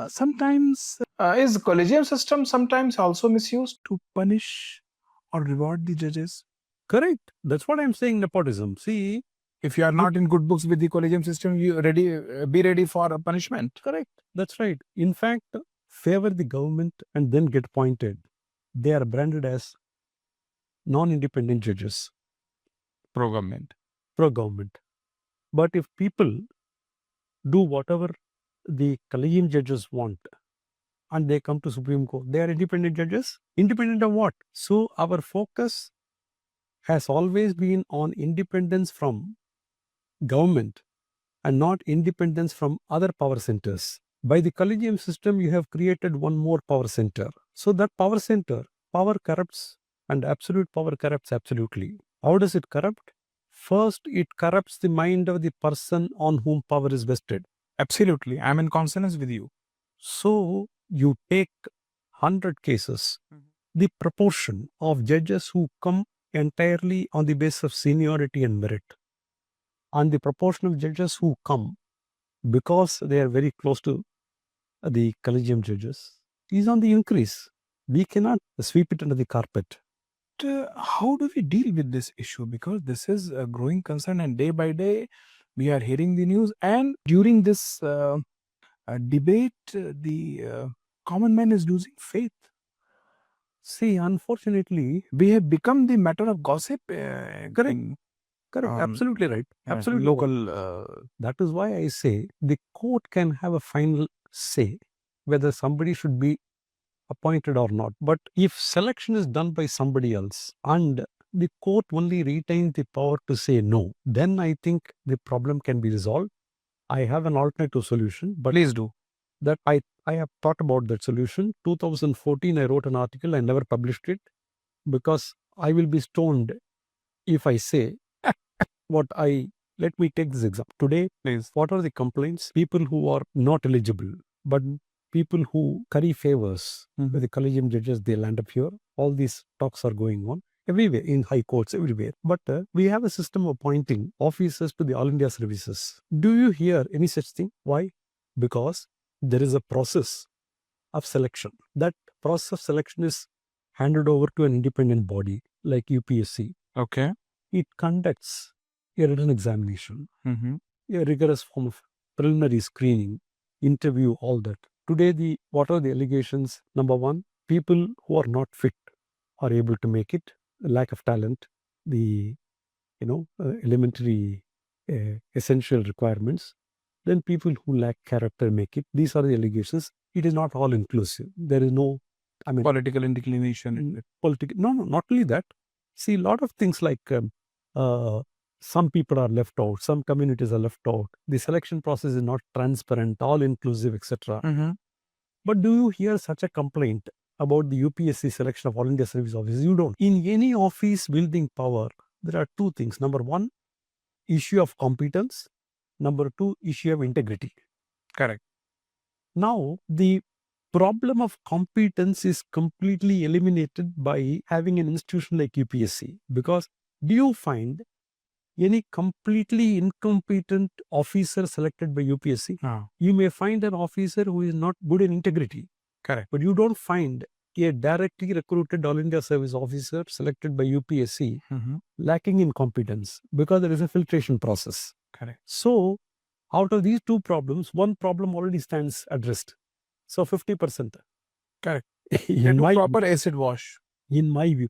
Speaker 2: sometimes is collegium system sometimes also misused to punish or reward the judges?
Speaker 3: Correct. That's what I'm saying, nepotism. See,
Speaker 2: if you are not in good books with the collegium system, you be ready for a punishment.
Speaker 3: Correct. That's right. In fact, favor the government and then get appointed. They are branded as non-independent judges,
Speaker 2: Pro-government.
Speaker 3: pro-government. But if people do whatever the collegium judges want and they come to Supreme Court, they are independent judges? Independent of what? So our focus has always been on independence from government and not independence from other power centers. By the collegium system, you have created one more power center. So that power center, power corrupts and absolute power corrupts absolutely. How does it corrupt? First, it corrupts the mind of the person on whom power is vested.
Speaker 2: Absolutely. I'm in consonance with you.
Speaker 3: So you take 100 cases, the proportion of judges who come entirely on the basis of seniority and merit, and the proportion of judges who come because they are very close to the collegium judges is on the increase. We cannot sweep it under the carpet.
Speaker 2: How do we deal with this issue? Because this is a growing concern, and day by day we are hearing the news. And during this debate, the common man is losing faith.
Speaker 3: See, unfortunately,
Speaker 2: We have become the matter of gossip.
Speaker 3: Correct. Absolutely right. Absolutely.
Speaker 2: Local.
Speaker 3: That is why I say the court can have a final say whether somebody should be appointed or not. But if selection is done by somebody else and the court only retains the power to say no, then I think the problem can be resolved. I have an alternative solution, but
Speaker 2: Please do.
Speaker 3: that I have thought about that solution. 2014, I wrote an article. I never published it because I will be stoned if I say let me take this example. Today,
Speaker 2: Please.
Speaker 3: what are the complaints? People who are not eligible, but people who curry favors with the collegium judges, they land up here. All these talks are going on everywhere, in high courts, everywhere. But we have a system of appointing officers to the All India services. Do you hear any such thing? Why? Because there is a process of selection. That process of selection is handed over to an independent body like UPSC.
Speaker 2: Okay.
Speaker 3: It conducts a written examination, a rigorous form of preliminary screening, interview, all that. Today, what are the allegations? Number one, people who are not fit are able to make it. Lack of talent, the elementary essential requirements. Then people who lack character make it. These are the allegations. It is not all inclusive. There is no,
Speaker 2: Political inclination.
Speaker 3: No, not only that. See, a lot of things like some people are left out, some communities are left out. The selection process is not transparent, all inclusive, etc. But do you hear such a complaint about the UPSC selection of All India Service Officers? You don't. In any office building power, there are two things. Number one, issue of competence. Number two, issue of integrity.
Speaker 2: Correct.
Speaker 3: Now, the problem of competence is completely eliminated by having an institution like UPSC. Because do you find any completely incompetent officer selected by UPSC? You may find an officer who is not good in integrity.
Speaker 2: Correct.
Speaker 3: But you don't find a directly recruited All India Service officer selected by UPSC lacking in competence, because there is a filtration process.
Speaker 2: Correct.
Speaker 3: So, out of these two problems, one problem already stands addressed. So, 50%.
Speaker 2: Correct.
Speaker 3: In my
Speaker 2: proper acid wash.
Speaker 3: In my view.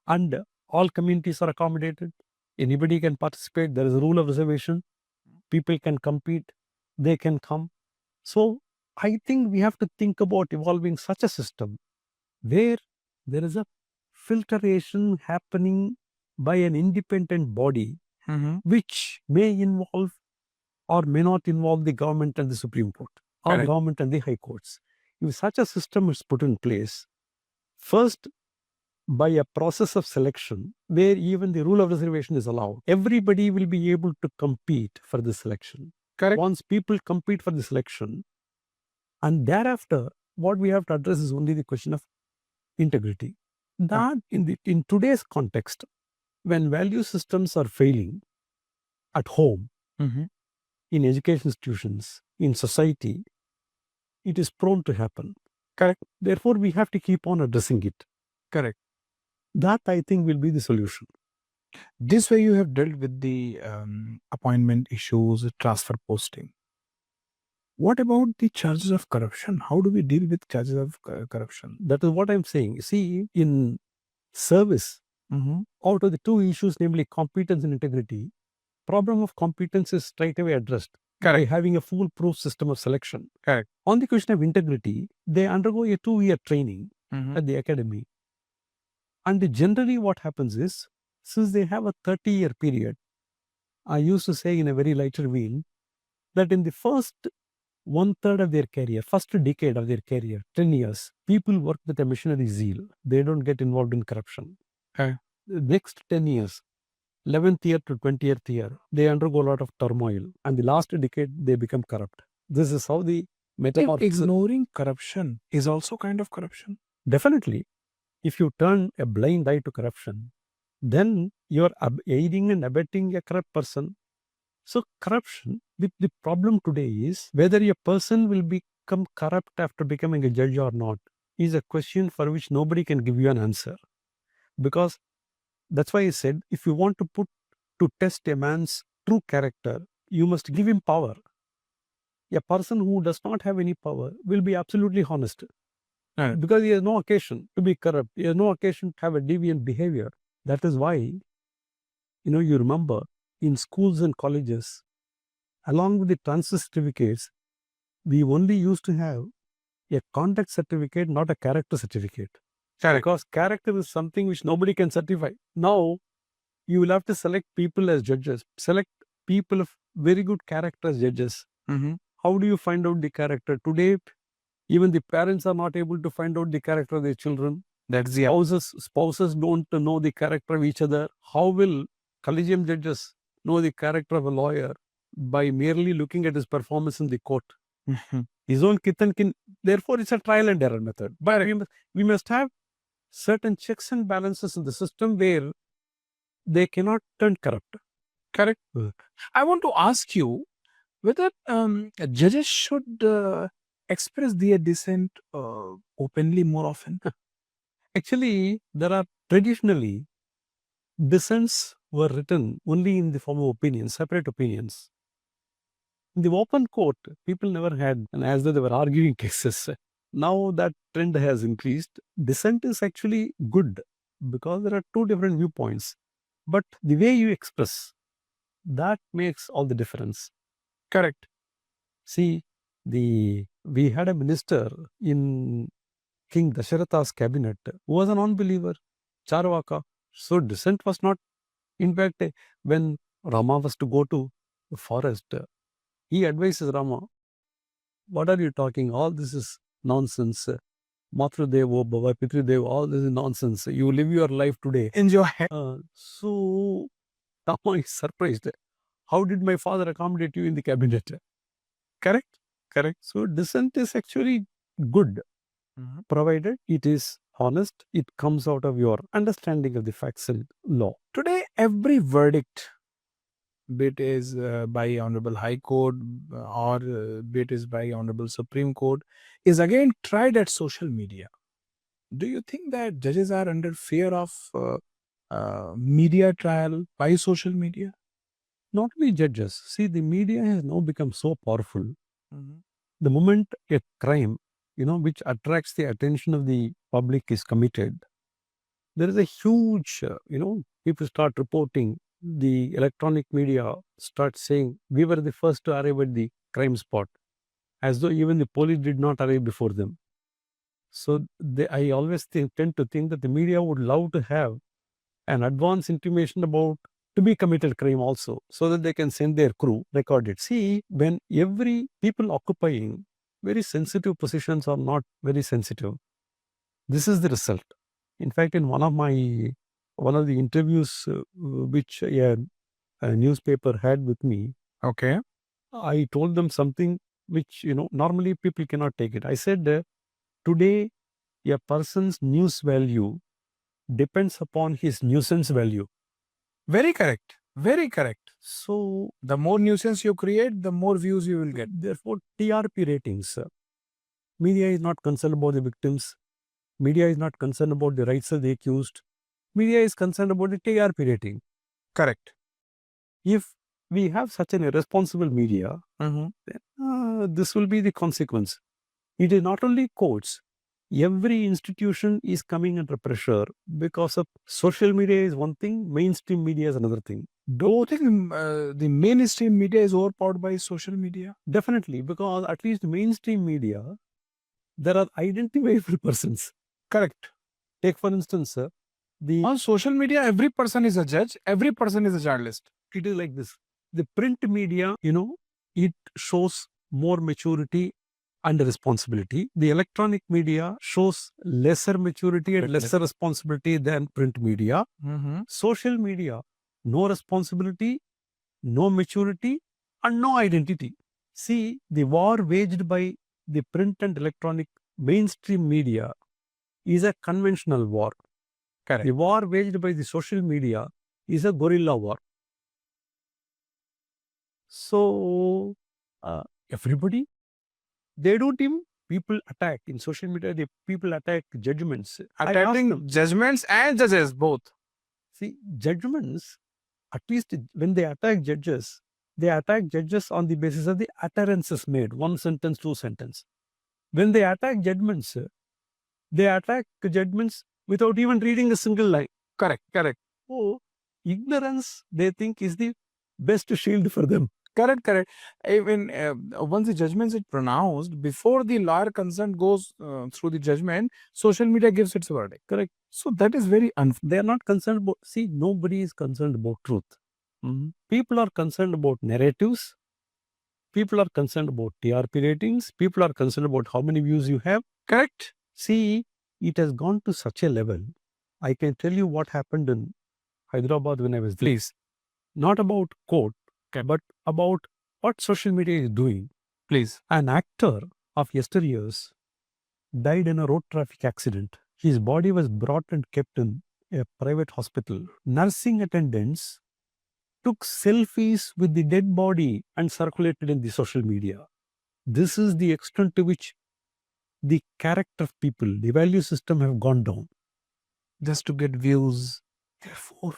Speaker 3: And all communities are accommodated. Anybody can participate. There is a rule of reservation. People can compete. They can come. So, I think we have to think about evolving such a system where there is a filtration happening by an independent body, which may involve or may not involve the government and the Supreme Court or
Speaker 2: Correct.
Speaker 3: government and the high courts. If such a system is put in place, first by a process of selection where even the rule of reservation is allowed, everybody will be able to compete for the selection.
Speaker 2: Correct.
Speaker 3: Once people compete for the selection, and thereafter, what we have to address is only the question of integrity. That in today's context, when value systems are failing at home, in education institutions, in society, it is prone to happen.
Speaker 2: Correct.
Speaker 3: Therefore, we have to keep on addressing it.
Speaker 2: Correct.
Speaker 3: That, I think, will be the solution.
Speaker 2: This way you have dealt with the appointment issues, transfer posting. What about the charges of corruption? How do we deal with charges of corruption?
Speaker 3: That is what I'm saying. See, in service, Out of the two issues, namely competence and integrity, problem of competence is straight away addressed by having a foolproof system of selection.
Speaker 2: Correct.
Speaker 3: On the question of integrity, they undergo a 2-year training at the academy. And generally what happens is, since they have a 30-year period, I used to say in a very lighter vein, that in the first 1/3 of their career, first decade of their career, 10 years, people work with a missionary zeal. They don't get involved in corruption.
Speaker 2: Okay.
Speaker 3: The next 10 years, 11th year to 20th year, they undergo a lot of turmoil. And the last decade, they become corrupt. This is how the metamorphosis.
Speaker 2: Ignoring corruption is also kind of corruption.
Speaker 3: Definitely. If you turn a blind eye to corruption, then you're aiding and abetting a corrupt person. So corruption, the problem today is whether a person will become corrupt after becoming a judge or not is a question for which nobody can give you an answer. Because that's why I said, if you want to test a man's true character, you must give him power. A person who does not have any power will be absolutely honest.
Speaker 2: Right.
Speaker 3: Because he has no occasion to be corrupt. He has no occasion to have a deviant behavior. That is why, you remember, in schools and colleges, along with the transfer certificates, we only used to have a conduct certificate, not a character certificate. Because character is something which nobody can certify. Now, you will have to select people as judges, select people of very good character as judges. How do you find out the character? Today, even the parents are not able to find out the character of their children.
Speaker 2: That's the
Speaker 3: Spouses don't know the character of each other. How will collegium judges know the character of a lawyer? By merely looking at his performance in the court. His own kith and kin. Therefore, it's a trial and error method. But we must have certain checks and balances in the system where they cannot turn corrupt.
Speaker 2: Correct. I want to ask you whether judges should express their dissent openly more often.
Speaker 3: Actually, there are traditionally dissents were written only in the form of opinions, separate opinions. In the open court, people never had, and as though they were arguing cases. Now that trend has increased. Dissent is actually good because there are two different viewpoints. But the way you express, that makes all the difference.
Speaker 2: Correct.
Speaker 3: See, we had a minister in King 𝑷𝒍𝒆𝒂𝒔's cabinet who was a non-believer, Charvaka. So dissent was not. In fact, when Rama was to go to the forest, he advises Rama, what are you talking? All this is nonsense. Matrudevo, Bhava, Pitrudevo, all this is nonsense. You live your life today.
Speaker 2: Enjoy.
Speaker 3: So Rama is surprised. How did my father accommodate you in the cabinet? Correct? Correct. So dissent is actually good, provided it is honest, it comes out of your understanding of the facts and law.
Speaker 2: Today, every verdict, be it is by Honorable High Court or be it is by Honorable Supreme Court, is again tried at social media. Do you think that judges are under fear of media trial by social media?
Speaker 3: Not only judges. See, the media has now become so powerful. The moment a crime, which attracts the attention of the public is committed, there is a huge, people start reporting. The electronic media starts saying, we were the first to arrive at the crime spot, as though even the police did not arrive before them. So I always tend to think that the media would love to have an advance intimation about to be committed crime also, so that they can send their crew, record it. See, when every people occupying very sensitive positions are not very sensitive, this is the result. In fact, in one of the interviews which a newspaper had with me,
Speaker 2: Okay.
Speaker 3: I told them something which, normally people cannot take it. I said, today, a person's news value depends upon his nuisance value.
Speaker 2: Very correct. Very correct.
Speaker 3: So,
Speaker 2: The more nuisance you create, the more views you will get.
Speaker 3: therefore, TRP ratings. Media is not concerned about the victims. Media is not concerned about the rights of the accused. Media is concerned about the TRP rating.
Speaker 2: Correct.
Speaker 3: If we have such an irresponsible media, then this will be the consequence. It is not only courts, Every institution is coming under pressure because of social media is one thing, mainstream media is another thing.
Speaker 2: Do you think the mainstream media is overpowered by social media?
Speaker 3: Definitely, because at least mainstream media, there are identifiable persons.
Speaker 2: Correct.
Speaker 3: Take for instance,
Speaker 2: On social media, every person is a judge, every person is a journalist.
Speaker 3: it is like this. The print media, it shows more maturity and responsibility. The electronic media shows lesser maturity and lesser responsibility than print media. Social media, no responsibility, no maturity, and no identity. See, the war waged by the print and electronic mainstream media is a conventional war.
Speaker 2: Correct.
Speaker 3: The war waged by the social media is a guerrilla war. So, everybody, they don't even, people attack in social media, people attack judgments. I ask them,
Speaker 2: Attacking judgments and judges both.
Speaker 3: see, judgments, at least when they attack judges on the basis of the utterances made, one sentence, two sentence. When they attack judgments, they attack judgments without even reading a single line.
Speaker 2: Correct.
Speaker 3: So, ignorance, they think, is the best shield for them.
Speaker 2: Correct. Even once the judgment is pronounced, before the lawyer concerned goes through the judgment, social media gives its verdict.
Speaker 3: Correct.
Speaker 2: So that is very unfair.
Speaker 3: They are not concerned about, see, nobody is concerned about truth. People are concerned about narratives. People are concerned about TRP ratings. People are concerned about how many views you have.
Speaker 2: Correct.
Speaker 3: See, it has gone to such a level. I can tell you what happened in Hyderabad when I was there.
Speaker 2: Please.
Speaker 3: Not about court, but about what social media is doing.
Speaker 2: Please.
Speaker 3: An actor of yesteryears died in a road traffic accident. His body was brought and kept in a private hospital. Nursing attendants took selfies with the dead body and circulated in the social media. This is the extent to which the character of people, the value system have gone down.
Speaker 2: Just to get views.
Speaker 3: Therefore,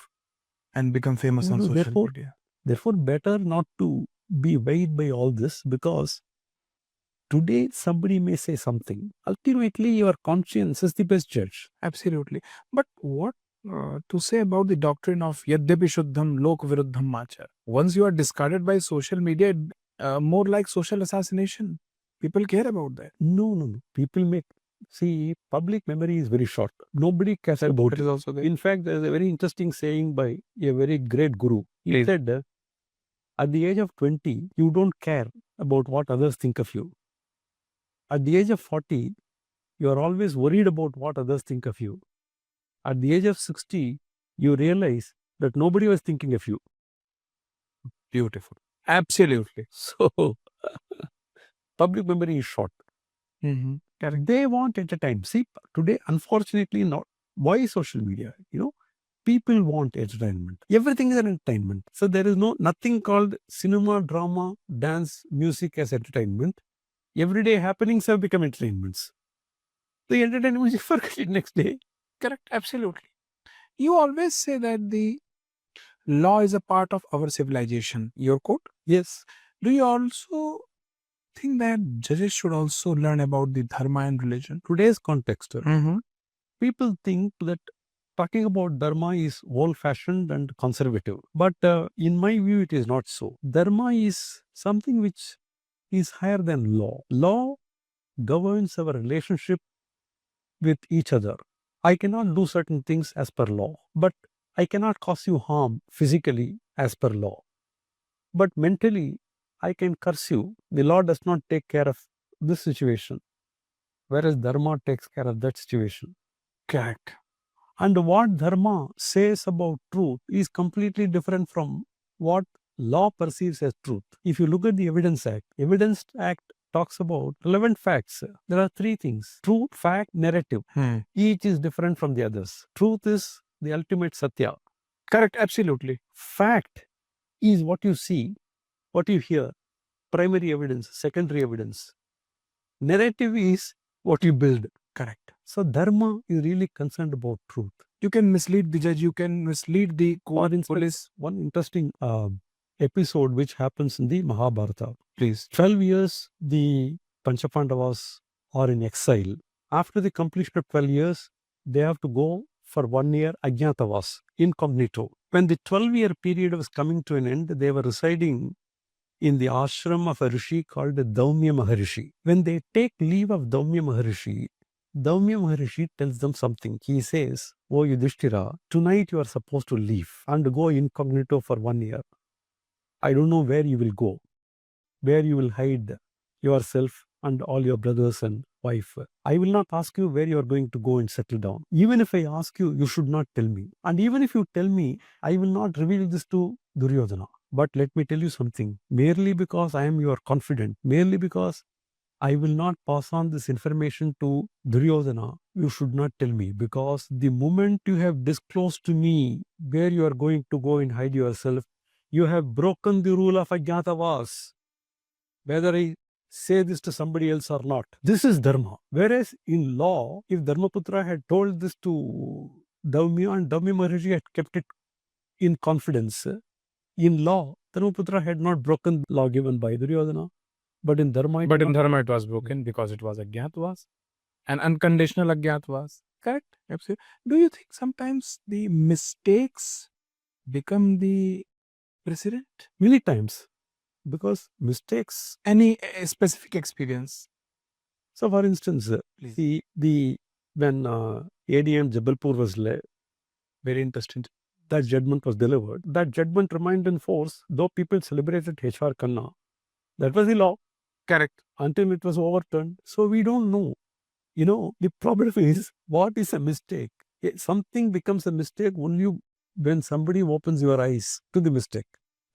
Speaker 2: and become famous on social media.
Speaker 3: Therefore, better not to be weighed by all this, because today somebody may say something. Ultimately, your conscience is the best judge.
Speaker 2: Absolutely. But what to say about the doctrine of yadyapi shuddham lok viruddham macha? Once you are discarded by social media, more like social assassination. People care about that.
Speaker 3: No. People make, see, public memory is very short. Nobody cares about it.
Speaker 2: Is also there.
Speaker 3: In fact, there is a very interesting saying by a very great guru. He said, at the age of 20, you don't care about what others think of you. At the age of 40, you are always worried about what others think of you. At the age of 60, you realize that nobody was thinking of you.
Speaker 2: Beautiful. Absolutely.
Speaker 3: So, public memory is short.
Speaker 2: Correct.
Speaker 3: They want entertainment. See, today, unfortunately, not. Why social media? People want entertainment. Everything is an entertainment. So there is nothing called cinema, drama, dance, music as entertainment. Everyday happenings have become entertainments. The entertainment you forget it next day.
Speaker 2: Correct. Absolutely. You always say that the law is a part of our civilization. Your quote?
Speaker 3: Yes.
Speaker 2: Do you also think that judges should also learn about the dharma and religion?
Speaker 3: Today's context, people think that talking about dharma is old-fashioned and conservative. But in my view, it is not so. Dharma is something which is higher than law. Law governs our relationship with each other. I cannot do certain things as per law, but I cannot cause you harm physically as per law. But mentally, I can curse you. The law does not take care of this situation, whereas dharma takes care of that situation.
Speaker 2: Correct.
Speaker 3: And what dharma says about truth is completely different from what law perceives as truth. If you look at the Evidence Act talks about relevant facts. There are three things: truth, fact, narrative. Each is different from the others. Truth is the ultimate satya.
Speaker 2: Correct. Absolutely.
Speaker 3: Fact is what you see, what you hear, primary evidence, secondary evidence. Narrative is what you build.
Speaker 2: Correct.
Speaker 3: So dharma is really concerned about truth.
Speaker 2: You can mislead the judge, you can mislead the police.
Speaker 3: One interesting episode which happens in the Mahabharata.
Speaker 2: Please.
Speaker 3: 12 years the Panchapandavas are in exile. After the completion of 12 years, they have to go for 1 year 𝒂𝒔𝒆, incognito. When the 12-year period was coming to an end, they were residing in the ashram of a rishi called Daumya Maharishi. When they take leave of Daumya Maharishi tells them something. He says, "Oh Yudhishthira, tonight you are supposed to leave and go incognito for 1 year. I don't know where you will go, where you will hide yourself and all your brothers and wife. I will not ask you where you are going to go and settle down. Even if I ask you, you should not tell me. And even if you tell me, I will not reveal this to Duryodhana. But let me tell you something. Merely because I am your confidant, merely because I will not pass on this information to Duryodhana, you should not tell me. Because the moment you have disclosed to me where you are going to go and hide yourself, you have broken the rule of 𝒂𝒔𝒆. Whether I say this to somebody else or not. This is dharma. Whereas in law, if Dharmaputra had told this to Daumya and Daumya Maharishi had kept it in confidence, in law, Dharmaputra had not broken the law given by Duryodhana. But in dharma,
Speaker 2: it was broken because it was 𝒂𝒔𝒆, an unconditional 𝒂𝒔𝒆. Correct? Absolutely. Do you think sometimes the mistakes become the precedent?
Speaker 3: many times, because mistakes.
Speaker 2: Any specific experience?
Speaker 3: So, for instance,
Speaker 2: Please.
Speaker 3: when ADM Jabalpur was
Speaker 2: Very interesting.
Speaker 3: that judgment was delivered, that judgment remained in force, though people celebrated H.R. Khanna. That was the law.
Speaker 2: Correct.
Speaker 3: Until it was overturned. So we don't know. The problem is, what is a mistake? Something becomes a mistake only when somebody opens your eyes to the mistake.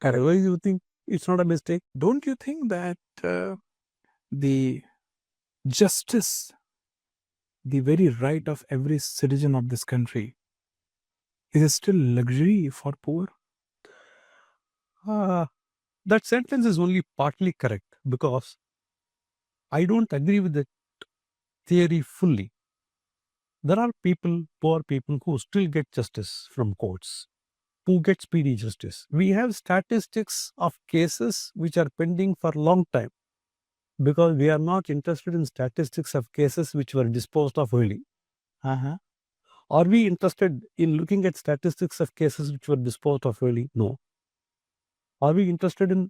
Speaker 3: Otherwise, you think it's not a mistake.
Speaker 2: Don't you think that the justice, the very right of every citizen of this country, is still luxury for poor?
Speaker 3: That sentence is only partly correct, because I don't agree with that theory fully. There are poor people, who still get justice from courts, who get speedy justice. We have statistics of cases which are pending for a long time, because we are not interested in statistics of cases which were disposed of early. Are we interested in looking at statistics of cases which were disposed of early? No. Are we interested in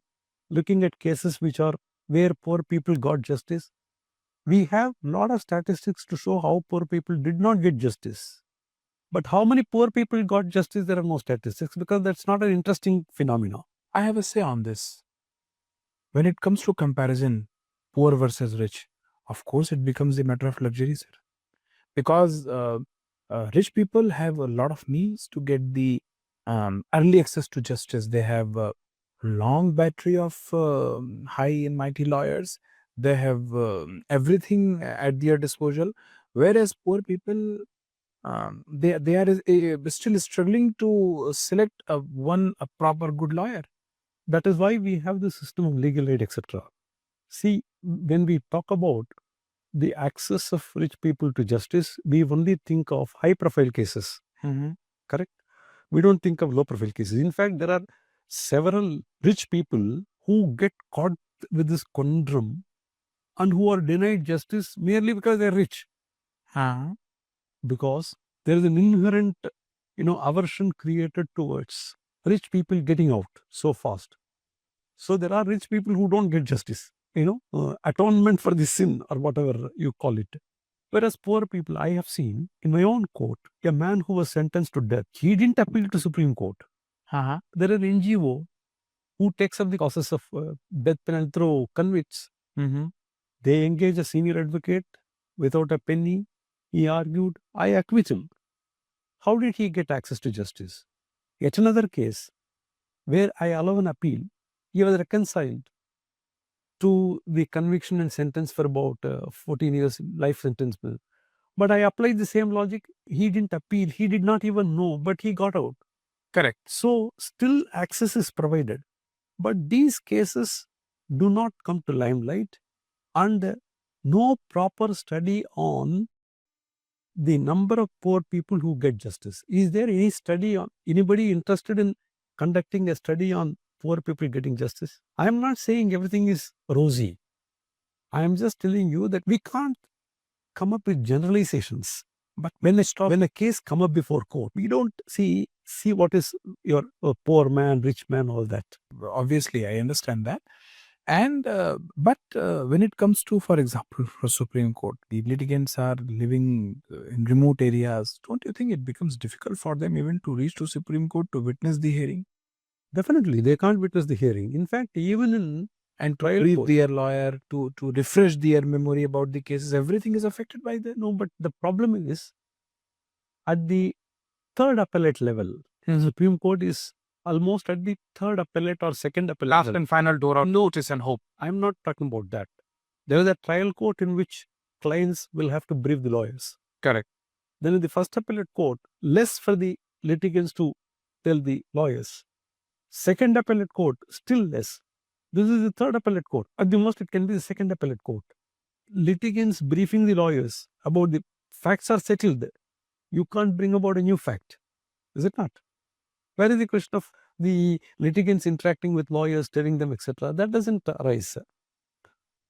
Speaker 3: looking at cases where poor people got justice? We have a lot of statistics to show how poor people did not get justice. But how many poor people got justice, there are no statistics, because that's not an interesting phenomenon.
Speaker 2: I have a say on this. When it comes to comparison, poor versus rich, of course it becomes a matter of luxury, sir. Because rich people have a lot of means to get the early access to justice. They have a long battery of high and mighty lawyers. They have everything at their disposal. Whereas poor people, they are still struggling to select a proper good lawyer.
Speaker 3: That is why we have the system of legal aid, etc. See, when we talk about the access of rich people to justice, we only think of high-profile cases. Correct? We don't think of low-profile cases. In fact, there are several rich people who get caught with this conundrum and who are denied justice merely because they are rich. Because there is an inherent, aversion created towards rich people getting out so fast. So there are rich people who don't get justice, atonement for the sin, or whatever you call it. Whereas poor people, I have seen in my own court, a man who was sentenced to death, he didn't appeal to Supreme Court. There are NGO who takes up the causes of death penalty through convicts. They engage a senior advocate without a penny. He argued, I acquit him. How did he get access to justice? Yet another case where I allow an appeal, he was reconciled to the conviction and sentence for about 14 years life sentence. But I applied the same logic. He didn't appeal. He did not even know, but he got out.
Speaker 2: Correct.
Speaker 3: So still access is provided. But these cases do not come to limelight, and no proper study on the number of poor people who get justice. Is there any study on, anybody interested in conducting a study on poor people getting justice? I am not saying everything is rosy. I am just telling you that we can't come up with generalizations. But when a case come up before court, we don't see what is your poor man, rich man, all that.
Speaker 2: Obviously, I understand that. And but when it comes to, for example, for Supreme Court, the litigants are living in remote areas. Don't you think it becomes difficult for them even to reach to Supreme Court to witness the hearing?
Speaker 3: Definitely, they can't witness the hearing. In fact, even in
Speaker 2: And to
Speaker 3: trial
Speaker 2: brief
Speaker 3: court,
Speaker 2: their lawyer, to refresh their memory about the cases, everything is affected by that.
Speaker 3: no, but the problem is at the third appellate level, Supreme Court is almost at the third appellate or second appellate
Speaker 2: Last
Speaker 3: level.
Speaker 2: and final door of notice and hope.
Speaker 3: I'm not talking about that. There is a trial court in which clients will have to brief the lawyers.
Speaker 2: Correct.
Speaker 3: Then in the first appellate court, less for the litigants to tell the lawyers. Second appellate court, still less. This is the third appellate court. At the most, it can be the second appellate court. Litigants briefing the lawyers about the facts are settled. You can't bring about a new fact. Is it not? Where is the question of the litigants interacting with lawyers, telling them, etc.? That doesn't arise.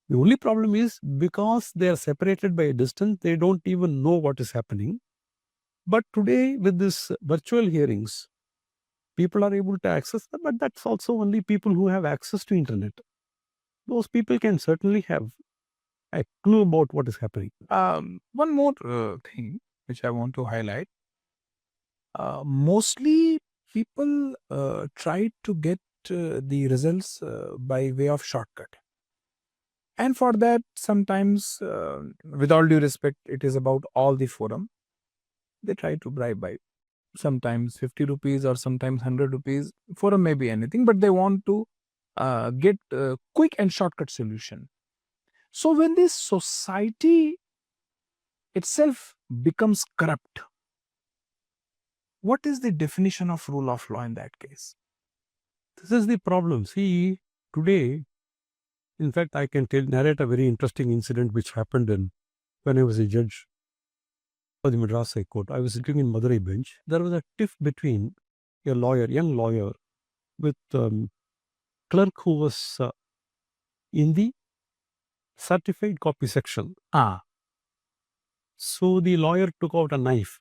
Speaker 3: The only problem is because they are separated by a distance, they don't even know what is happening. But today, with this virtual hearings, people are able to access them, but that's also only people who have access to internet. Those people can certainly have a clue about what is happening.
Speaker 2: One more thing which I want to highlight. Mostly people try to get the results by way of shortcut. And for that, sometimes, with all due respect, it is about all the forum. They try to bribe by sometimes 50 rupees or sometimes 100 rupees. Forum may be anything, but they want to get a quick and shortcut solution. So when this society itself becomes corrupt, what is the definition of rule of law in that case?
Speaker 3: This is the problem. See, today, in fact, I can narrate a very interesting incident which happened when I was a judge for the Madras High Court. I was sitting in Madurai bench. There was a tiff between a lawyer, young lawyer, with clerk who was in the certified copy section. So the lawyer took out a knife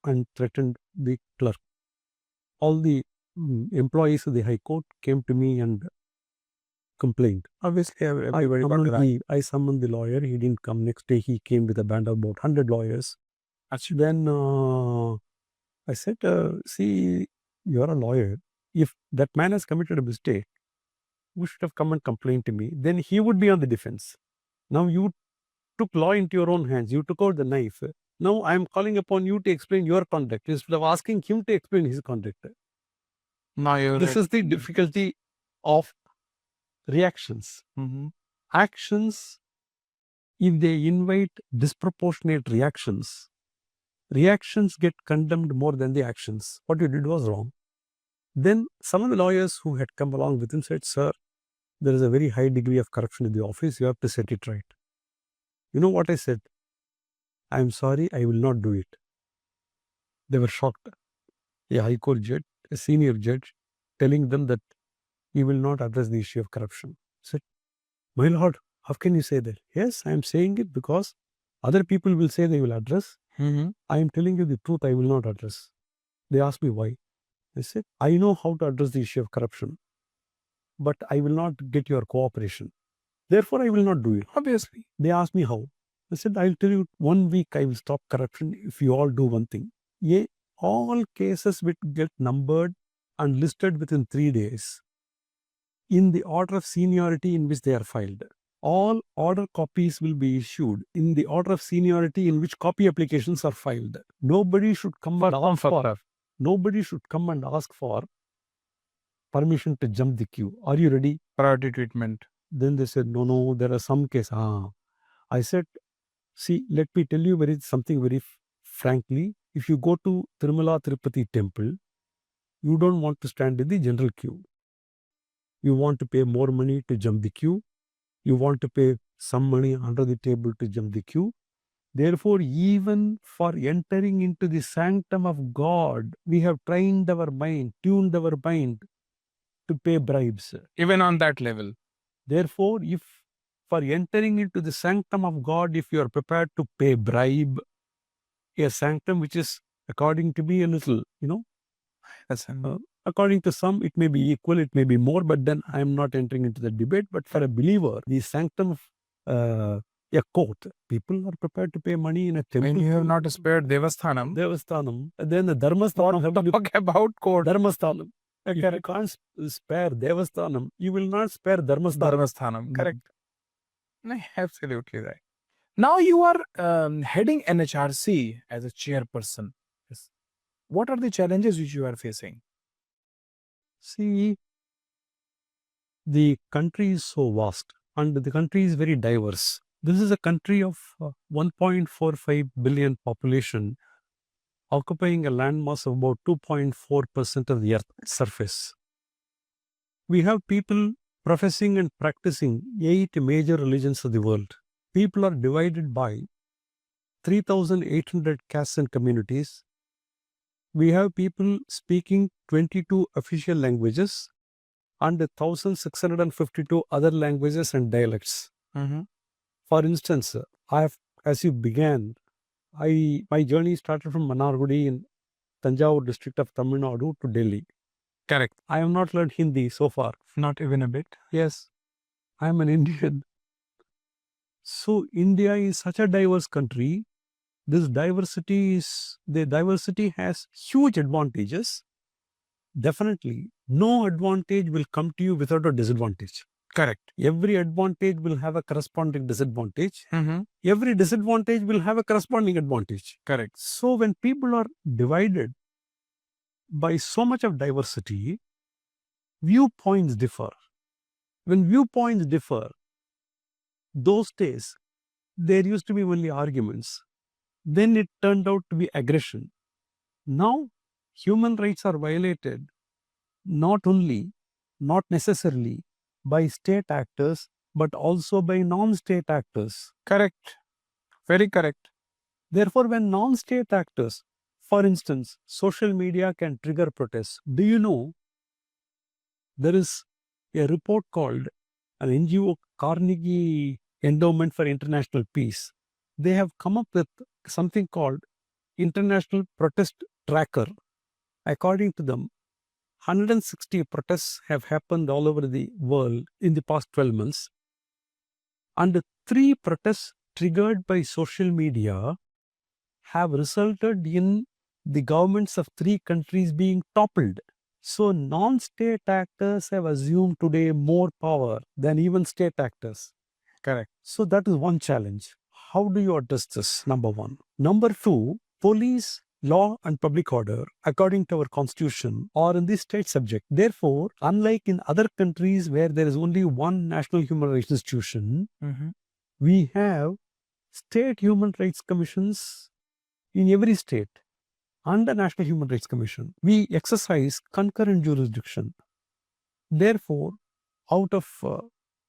Speaker 3: and threatened the clerk. All the employees of the High Court came to me and complained.
Speaker 2: Obviously,
Speaker 3: I summoned the lawyer. He didn't come. Next day, he came with a band of about 100 lawyers. Then I said, see, you're a lawyer. If that man has committed a mistake, you should have come and complained to me. Then he would be on the defense. Now you took law into your own hands. You took out the knife. Now I am calling upon you to explain your conduct instead of asking him to explain his conduct. This is the difficulty of reactions. Actions, if they invite disproportionate reactions get condemned more than the actions. What you did was wrong. Then some of the lawyers who had come along with him said, sir, there is a very high degree of corruption in the office. You have to set it right. You know what I said? I am sorry, I will not do it. They were shocked. A High Court judge, a senior judge, telling them that he will not address the issue of corruption. I said, my lord, how can you say that? Yes, I am saying it because other people will say they will address. I am telling you the truth, I will not address. They asked me why. I said, I know how to address the issue of corruption, but I will not get your cooperation. Therefore, I will not do it.
Speaker 2: Obviously.
Speaker 3: They asked me how. I said, I'll tell you, 1 week I will stop corruption if you all do one thing. All cases will get numbered and listed within 3 days in the order of seniority in which they are filed. All order copies will be issued in the order of seniority in which copy applications are filed. Nobody should come and ask for. Nobody should come and ask for permission to jump the queue. Are you ready?
Speaker 2: Priority treatment.
Speaker 3: Then they said, no, there are some cases. I said, see, let me tell you something very frankly. If you go to Tirumala Tirupati temple, you don't want to stand in the general queue. You want to pay more money to jump the queue. You want to pay some money under the table to jump the queue. Therefore, even for entering into the sanctum of God, we have trained our mind, tuned our mind to pay bribes.
Speaker 2: Even on that level.
Speaker 3: Therefore, if for entering into the sanctum of God, if you are prepared to pay bribe, a sanctum which is, according to me, a little, according to some, it may be equal, it may be more, but then I am not entering into the debate. But for a believer, the sanctum of a court, people are prepared to pay money in a temple.
Speaker 2: When you have not spared
Speaker 3: Devasthanam, then the Dharmasthanam.
Speaker 2: Talk about court.
Speaker 3: Dharmasthanam. If you can't spare Devasthanam, you will not spare Dharmasthanam.
Speaker 2: Correct. No, absolutely right. Now you are heading NHRC as a chairperson. Yes. What are the challenges which you are facing?
Speaker 3: See, the country is so vast and the country is very diverse. This is a country of 1.45 billion population, occupying a landmass of about 2.4% of the Earth's surface. We have people professing and practicing 8 major religions of the world. People are divided by 3,800 castes and communities. We have people speaking 22 official languages and 1,652 other languages and dialects. For instance, as you began, my journey started from Manargudi in Thanjavur district of Tamil Nadu to Delhi.
Speaker 2: Correct.
Speaker 3: I have not learned Hindi so far.
Speaker 2: Not even a bit.
Speaker 3: Yes, I am an Indian. So India is such a diverse country. The diversity has huge advantages. Definitely, no advantage will come to you without a disadvantage.
Speaker 2: Correct.
Speaker 3: Every advantage will have a corresponding disadvantage. Every disadvantage will have a corresponding advantage.
Speaker 2: Correct.
Speaker 3: So when people are divided by so much of diversity, viewpoints differ. When viewpoints differ, those days, there used to be only arguments. Then it turned out to be aggression. Now, human rights are violated not necessarily by state actors, but also by non-state actors.
Speaker 2: Correct. Very correct.
Speaker 3: Therefore, when non-state actors, for instance, social media can trigger protests. Do you know there is a report called an NGO, Carnegie Endowment for International Peace. They have come up with something called International Protest Tracker. According to them, 160 protests have happened all over the world in the past 12 months. And 3 protests triggered by social media have resulted in the governments of 3 countries being toppled. So non-state actors have assumed today more power than even state actors.
Speaker 2: Correct.
Speaker 3: So that is one challenge. How do you address this? Number one. Number two, police, law and public order, according to our constitution, are in the state subject. Therefore, unlike in other countries where there is only one national human rights institution, we have state human rights commissions in every state and the National Human Rights Commission. We exercise concurrent jurisdiction. Therefore, out of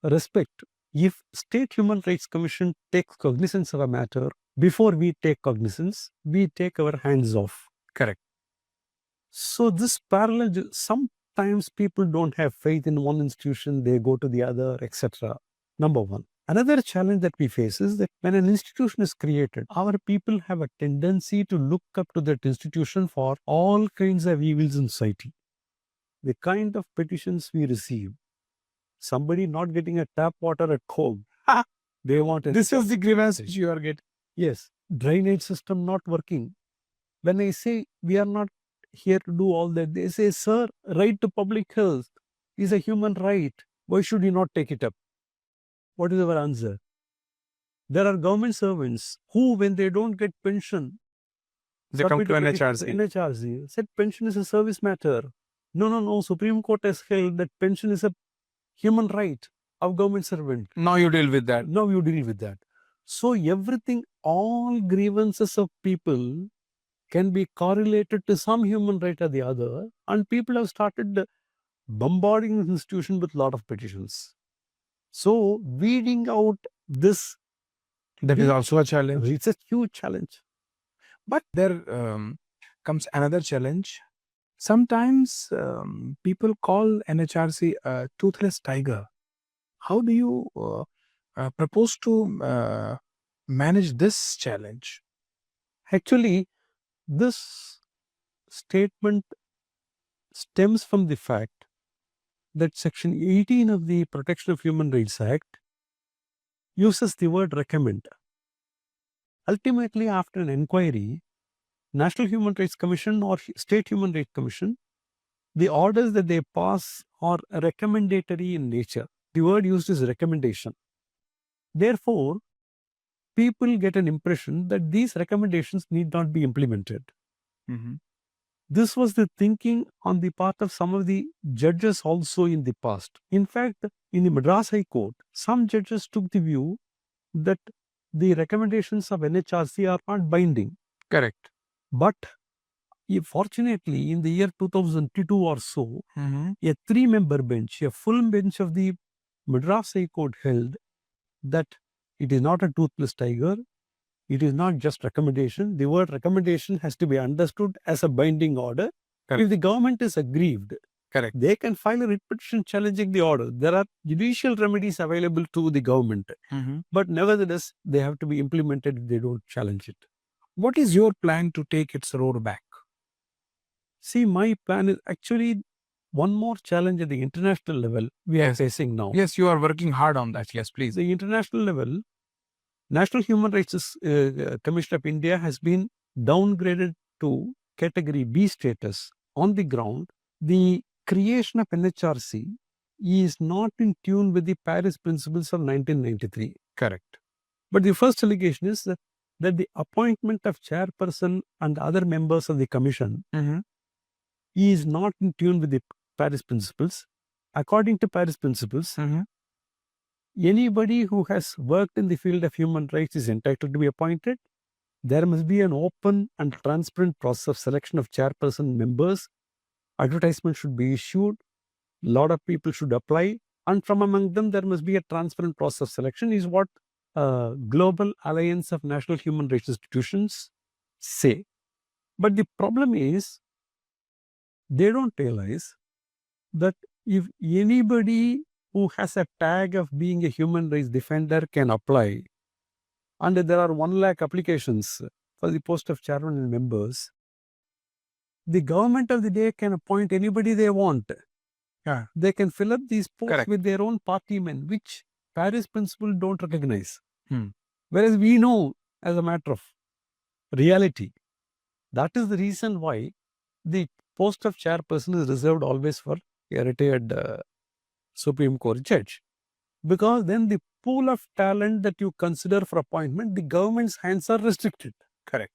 Speaker 3: respect, if State Human Rights Commission takes cognizance of a matter, before we take cognizance, we take our hands off.
Speaker 2: Correct.
Speaker 3: So this parallel, sometimes people don't have faith in one institution, they go to the other, etc. Number one. Another challenge that we face is that when an institution is created, our people have a tendency to look up to that institution for all kinds of evils in society. The kind of petitions we receive, somebody not getting a tap water at home, they want it.
Speaker 2: This is the grievance which you are getting.
Speaker 3: Yes, drainage system not working. When I say we are not here to do all that, they say, sir, right to public health is a human right. Why should you not take it up? What is our answer? There are government servants who, when they don't get pension,
Speaker 2: they come to NHRC.
Speaker 3: NHRC said pension is a service matter. No. Supreme Court has held that pension is a human right of government servant.
Speaker 2: Now you deal with that.
Speaker 3: Now you deal with that. So everything, all grievances of people can be correlated to some human right or the other, and people have started bombarding this institution with a lot of petitions. So weeding out this,
Speaker 2: that is also a challenge.
Speaker 3: It's a huge challenge.
Speaker 2: But there comes another challenge. Sometimes people call NHRC a toothless tiger. How do you propose to manage this challenge?
Speaker 3: Actually, this statement stems from the fact that Section 18 of the Protection of Human Rights Act uses the word recommend. Ultimately, after an inquiry, National Human Rights Commission or State Human Rights Commission, the orders that they pass are recommendatory in nature. The word used is recommendation. Therefore, people get an impression that these recommendations need not be implemented.
Speaker 2: Mhm.
Speaker 3: This was the thinking on the part of some of the judges also in the past. In fact, in the Madras High Court, some judges took the view that the recommendations of NHRC are not binding.
Speaker 2: Correct.
Speaker 3: But fortunately, in the year 2002 or so,
Speaker 2: Mhm.
Speaker 3: a 3-member bench, a full bench of the Madras High Court held that it is not a toothless tiger. It is not just recommendation. The word recommendation has to be understood as a binding order.
Speaker 2: Correct.
Speaker 3: If the government is aggrieved,
Speaker 2: Correct.
Speaker 3: they can file a writ petition challenging the order. There are judicial remedies available to the government,
Speaker 2: Mhm.
Speaker 3: but nevertheless, they have to be implemented if they don't challenge it.
Speaker 2: What is your plan to take its road back?
Speaker 3: See, my plan is actually one more challenge at the international level we are
Speaker 2: Yes.
Speaker 3: facing now.
Speaker 2: Yes, you are working hard on that. Yes, please.
Speaker 3: The international level, National Human Rights Commission of India has been downgraded to category B status on the ground. The creation of NHRC is not in tune with the Paris Principles of 1993.
Speaker 2: Correct.
Speaker 3: But the first allegation is that the appointment of chairperson and other members of the commission
Speaker 2: Mhm.
Speaker 3: is not in tune with the Paris Principles. According to Paris Principles,
Speaker 2: Mhm.
Speaker 3: anybody who has worked in the field of human rights is entitled to be appointed. There must be an open and transparent process of selection of chairperson members. Advertisement should be issued. A lot of people should apply. And from among them, there must be a transparent process of selection, is what Global Alliance of National Human Rights Institutions say. But the problem is, they don't realize that if anybody who has a tag of being a human rights defender can apply, and there are 1 lakh applications for the post of chairman and members, the government of the day can appoint anybody they want.
Speaker 2: Yeah.
Speaker 3: They can fill up these posts
Speaker 2: Correct.
Speaker 3: with their own party men, which Paris Principle don't recognize.
Speaker 2: Hmm.
Speaker 3: Whereas we know, as a matter of reality, that is the reason why the post of chairperson is reserved always for a retired Supreme Court judge. Because then the pool of talent that you consider for appointment, the government's hands are restricted.
Speaker 2: Correct.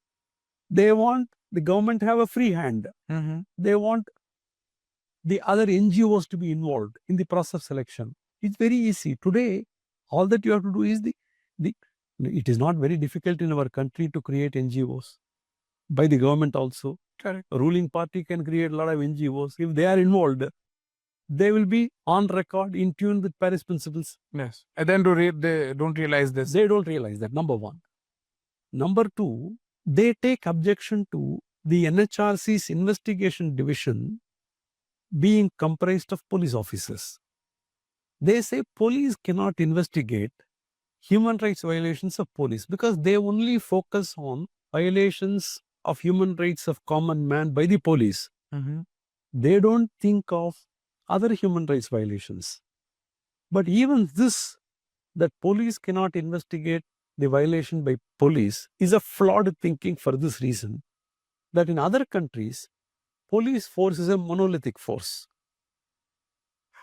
Speaker 3: They want the government to have a free hand.
Speaker 2: Mhm.
Speaker 3: They want the other NGOs to be involved in the process of selection. It's very easy. Today, all that you have to do is it is not very difficult in our country to create NGOs by the government also.
Speaker 2: Correct.
Speaker 3: A ruling party can create a lot of NGOs. If they are involved, they will be on record in tune with Paris Principles.
Speaker 2: Yes. And then they don't realize this.
Speaker 3: They don't realize that, number one. Number two, they take objection to the NHRC's investigation division being comprised of police officers. They say police cannot investigate human rights violations of police because they only focus on violations of human rights of common man by the police.
Speaker 2: Mhm.
Speaker 3: They don't think of other human rights violations. But even this, that police cannot investigate the violation by police, is a flawed thinking for this reason, that in other countries, police force is a monolithic force.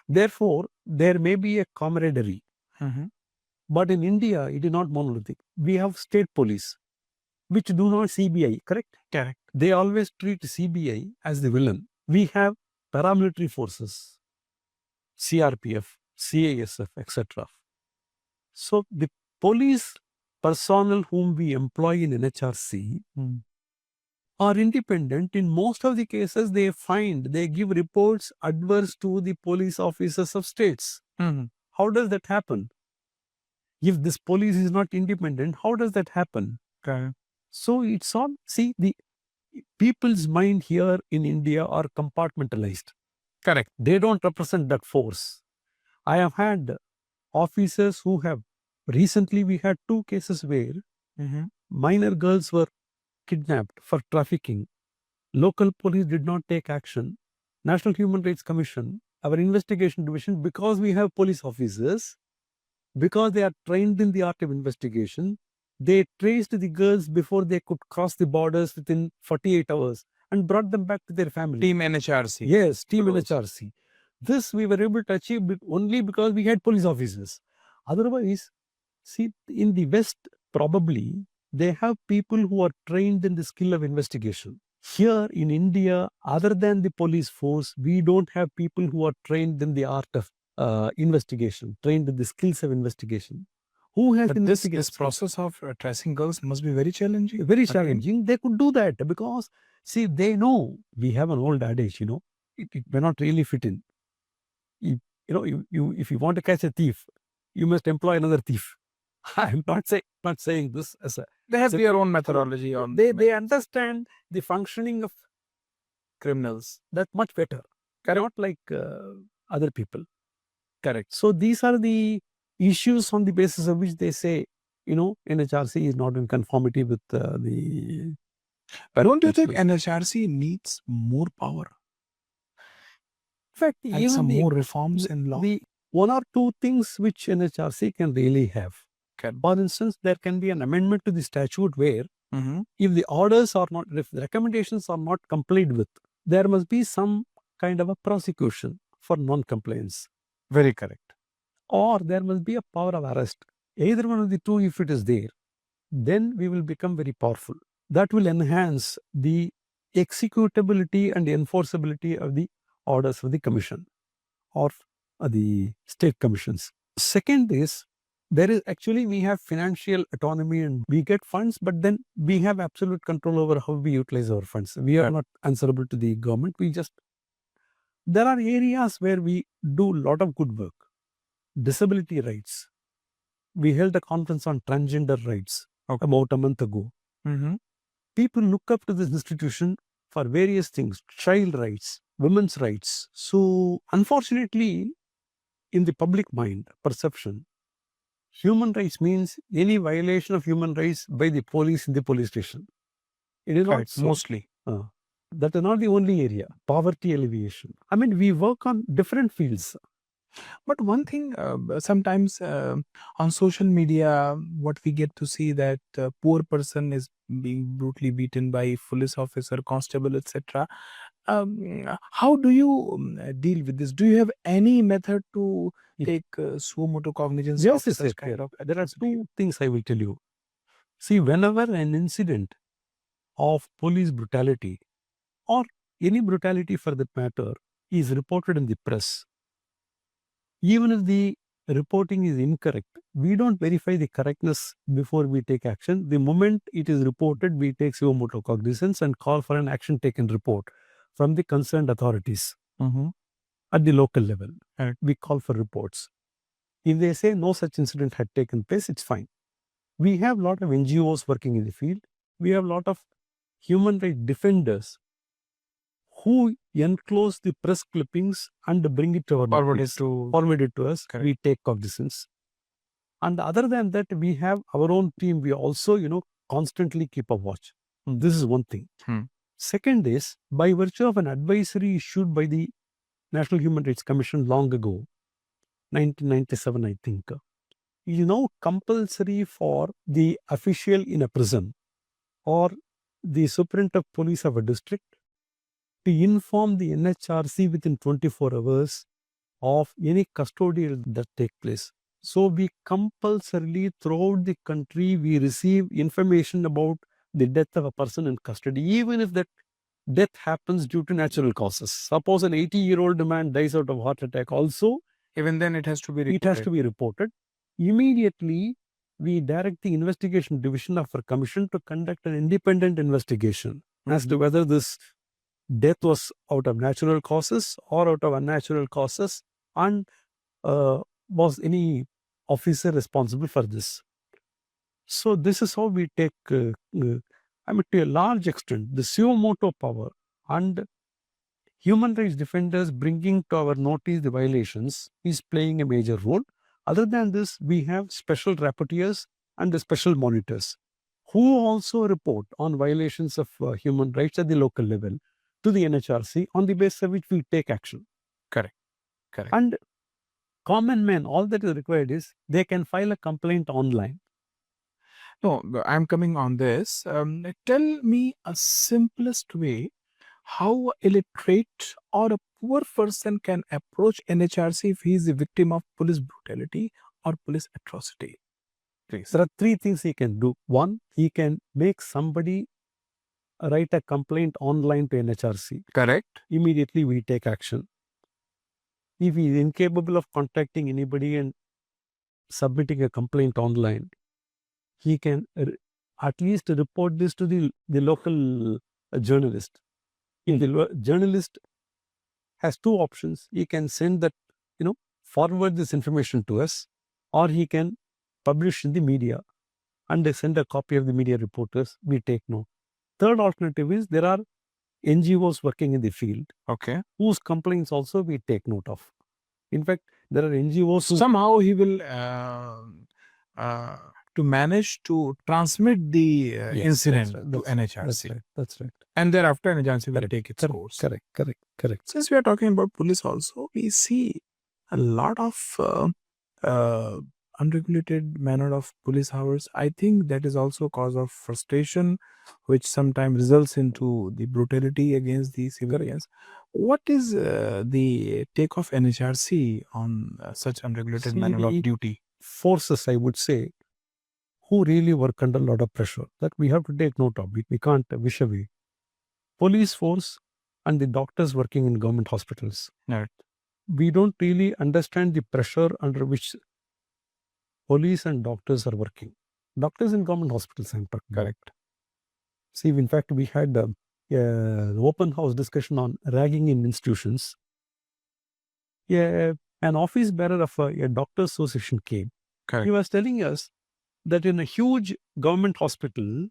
Speaker 3: Therefore, there may be a camaraderie.
Speaker 2: Mhm.
Speaker 3: But in India, it is not monolithic. We have state police, which do not CBI, correct?
Speaker 2: Correct.
Speaker 3: They always treat CBI as the villain. We have paramilitary forces, CRPF, CASF, etc. So the police personnel whom we employ in NHRC are independent. In most of the cases, they give reports adverse to the police officers of states.
Speaker 2: Mhm.
Speaker 3: How does that happen? If this police is not independent, how does that happen?
Speaker 2: Correct.
Speaker 3: So it's all, see, the people's mind here in India are compartmentalized.
Speaker 2: Correct.
Speaker 3: They don't represent that force. I have had officers who have Recently, we had 2 cases where
Speaker 2: Mhm.
Speaker 3: minor girls were kidnapped for trafficking. Local police did not take action. National Human Rights Commission, our investigation division, because we have police officers, because they are trained in the art of investigation, they traced the girls before they could cross the borders within 48 hours and brought them back to their family.
Speaker 2: Team NHRC.
Speaker 3: Yes, Team
Speaker 2: Kudos.
Speaker 3: NHRC. This we were able to achieve only because we had police officers. Otherwise, see, in the West, probably they have people who are trained in the skill of investigation. Here in India, other than the police force, we don't have people who are trained in the art of investigation, trained in the skills of investigation. Who has
Speaker 2: But this
Speaker 3: investigated skills?
Speaker 2: process of tracing girls must be very challenging.
Speaker 3: Very
Speaker 2: again.
Speaker 3: challenging. They could do that because, see, they know. We have an old adage, it may not really fit in. If you want to catch a thief, you must employ another thief. I'm not saying this as a.
Speaker 2: They have
Speaker 3: So-
Speaker 2: their own methodology on
Speaker 3: They understand the functioning of
Speaker 2: criminals.
Speaker 3: that much better. Not like other people.
Speaker 2: Correct.
Speaker 3: So these are the issues on the basis of which they say, NHRC is not in conformity with the.
Speaker 2: But don't you think
Speaker 3: Actually.
Speaker 2: NHRC needs more power
Speaker 3: In fact,
Speaker 2: and
Speaker 3: even
Speaker 2: some
Speaker 3: the,
Speaker 2: more reforms in law?
Speaker 3: the one or two things which NHRC can really have.
Speaker 2: Okay.
Speaker 3: For instance, there can be an amendment to the statute where
Speaker 2: Mhm.
Speaker 3: if the orders are not, if the recommendations are not complied with, there must be some kind of a prosecution for non-compliance,
Speaker 2: Very correct.
Speaker 3: or there must be a power of arrest. Either one of the two, if it is there, then we will become very powerful. That will enhance the executability and enforceability of the orders of the commission or the state commissions. Second is, we have financial autonomy and we get funds, but then we have absolute control over how we utilize our funds. We are not answerable to the government. There are areas where we do a lot of good work. Disability rights. We held a conference on transgender rights about a month ago.
Speaker 2: Mhm.
Speaker 3: People look up to this institution for various things, child rights, women's rights. So unfortunately, in the public mind, perception, human rights means any violation of human rights by the police in the police station. It is not
Speaker 2: Correct.
Speaker 3: so.
Speaker 2: Mostly.
Speaker 3: That is not the only area. Poverty alleviation. I mean, we work on different fields.
Speaker 2: But one thing, sometimes on social media, what we get to see that poor person is being brutally beaten by police officer, constable, etc. How do you deal with this? Do you have any method to
Speaker 3: Yeah.
Speaker 2: take suo motu cognizance
Speaker 3: Yes,
Speaker 2: of
Speaker 3: yes,
Speaker 2: such
Speaker 3: yes,
Speaker 2: kind
Speaker 3: yeah.
Speaker 2: of?
Speaker 3: There are two things I will tell you. See, whenever an incident of police brutality or any brutality for that matter is reported in the press, even if the reporting is incorrect, we don't verify the correctness before we take action. The moment it is reported, we take suo motu cognizance and call for an action taken report from the concerned authorities
Speaker 2: Mhm.
Speaker 3: at the local level.
Speaker 2: Right.
Speaker 3: We call for reports. If they say no such incident had taken place, it's fine. We have a lot of NGOs working in the field. We have a lot of human rights defenders who enclose the press clippings and bring it to our
Speaker 2: Forward
Speaker 3: notice.
Speaker 2: it to.
Speaker 3: Forward it to us.
Speaker 2: Correct.
Speaker 3: We take cognizance. And other than that, we have our own team. We also, constantly keep a watch. This is one thing. Second is, by virtue of an advisory issued by the National Human Rights Commission long ago, 1997, I think, it is now compulsory for the official in a prison or the superintendent of police of a district to inform the NHRC within 24 hours of any custodial that take place. So we compulsorily throughout the country, we receive information about the death of a person in custody, even if that death happens due to natural causes. Suppose an 80-year-old man dies out of heart attack also,
Speaker 2: Even then, it has to be.
Speaker 3: it has to be reported. Immediately, we direct the investigation division of our commission to conduct an independent investigation as to whether this death was out of natural causes or out of unnatural causes, and was any officer responsible for this. So this is how we take, to a large extent, the suo motu power and human rights defenders bringing to our notice the violations is playing a major role. Other than this, we have special rapporteurs and the special monitors who also report on violations of human rights at the local level to the NHRC, on the basis of which we take action.
Speaker 2: Correct. Correct.
Speaker 3: And common men, all that is required is they can file a complaint online.
Speaker 2: No, I'm coming on this. Tell me a simplest way how illiterate or a poor person can approach NHRC if he is a victim of police brutality or police atrocity. Please.
Speaker 3: There are three things he can do. One, he can make somebody write a complaint online to NHRC.
Speaker 2: Correct.
Speaker 3: Immediately we take action. If he is incapable of contacting anybody and submitting a complaint online, he can at least report this to the local journalist. If the journalist has two options, he can send that, forward this information to us, or he can publish in the media and they send a copy of the media reporters. We take note. Third alternative is there are NGOs working in the field,
Speaker 2: Okay.
Speaker 3: whose complaints also we take note of. In fact, there are NGOs who
Speaker 2: Somehow he will to manage to transmit the
Speaker 3: Yes,
Speaker 2: incident
Speaker 3: that's right,
Speaker 2: to
Speaker 3: that's
Speaker 2: NHRC.
Speaker 3: That's right.
Speaker 2: And thereafter NHRC will
Speaker 3: Correct,
Speaker 2: take its
Speaker 3: Correct,
Speaker 2: course.
Speaker 3: correct.
Speaker 2: Since we are talking about police also, we see a lot of unregulated manner of police hours. I think that is also cause of frustration, which sometimes results into the brutality against the civilians. What is the take of NHRC on such unregulated
Speaker 3: See,
Speaker 2: manner of
Speaker 3: the
Speaker 2: duty?
Speaker 3: forces, I would say, who really work under a lot of pressure, that we have to take note of. We can't wish away. Police force and the doctors working in government hospitals.
Speaker 2: Right.
Speaker 3: We don't really understand the pressure under which police and doctors are working. Doctors in government hospitals, I'm talking about.
Speaker 2: Correct.
Speaker 3: See, in fact, we had an open house discussion on ragging in institutions. An office bearer of a doctor's association came.
Speaker 2: Correct.
Speaker 3: He was telling us that in a huge government hospital,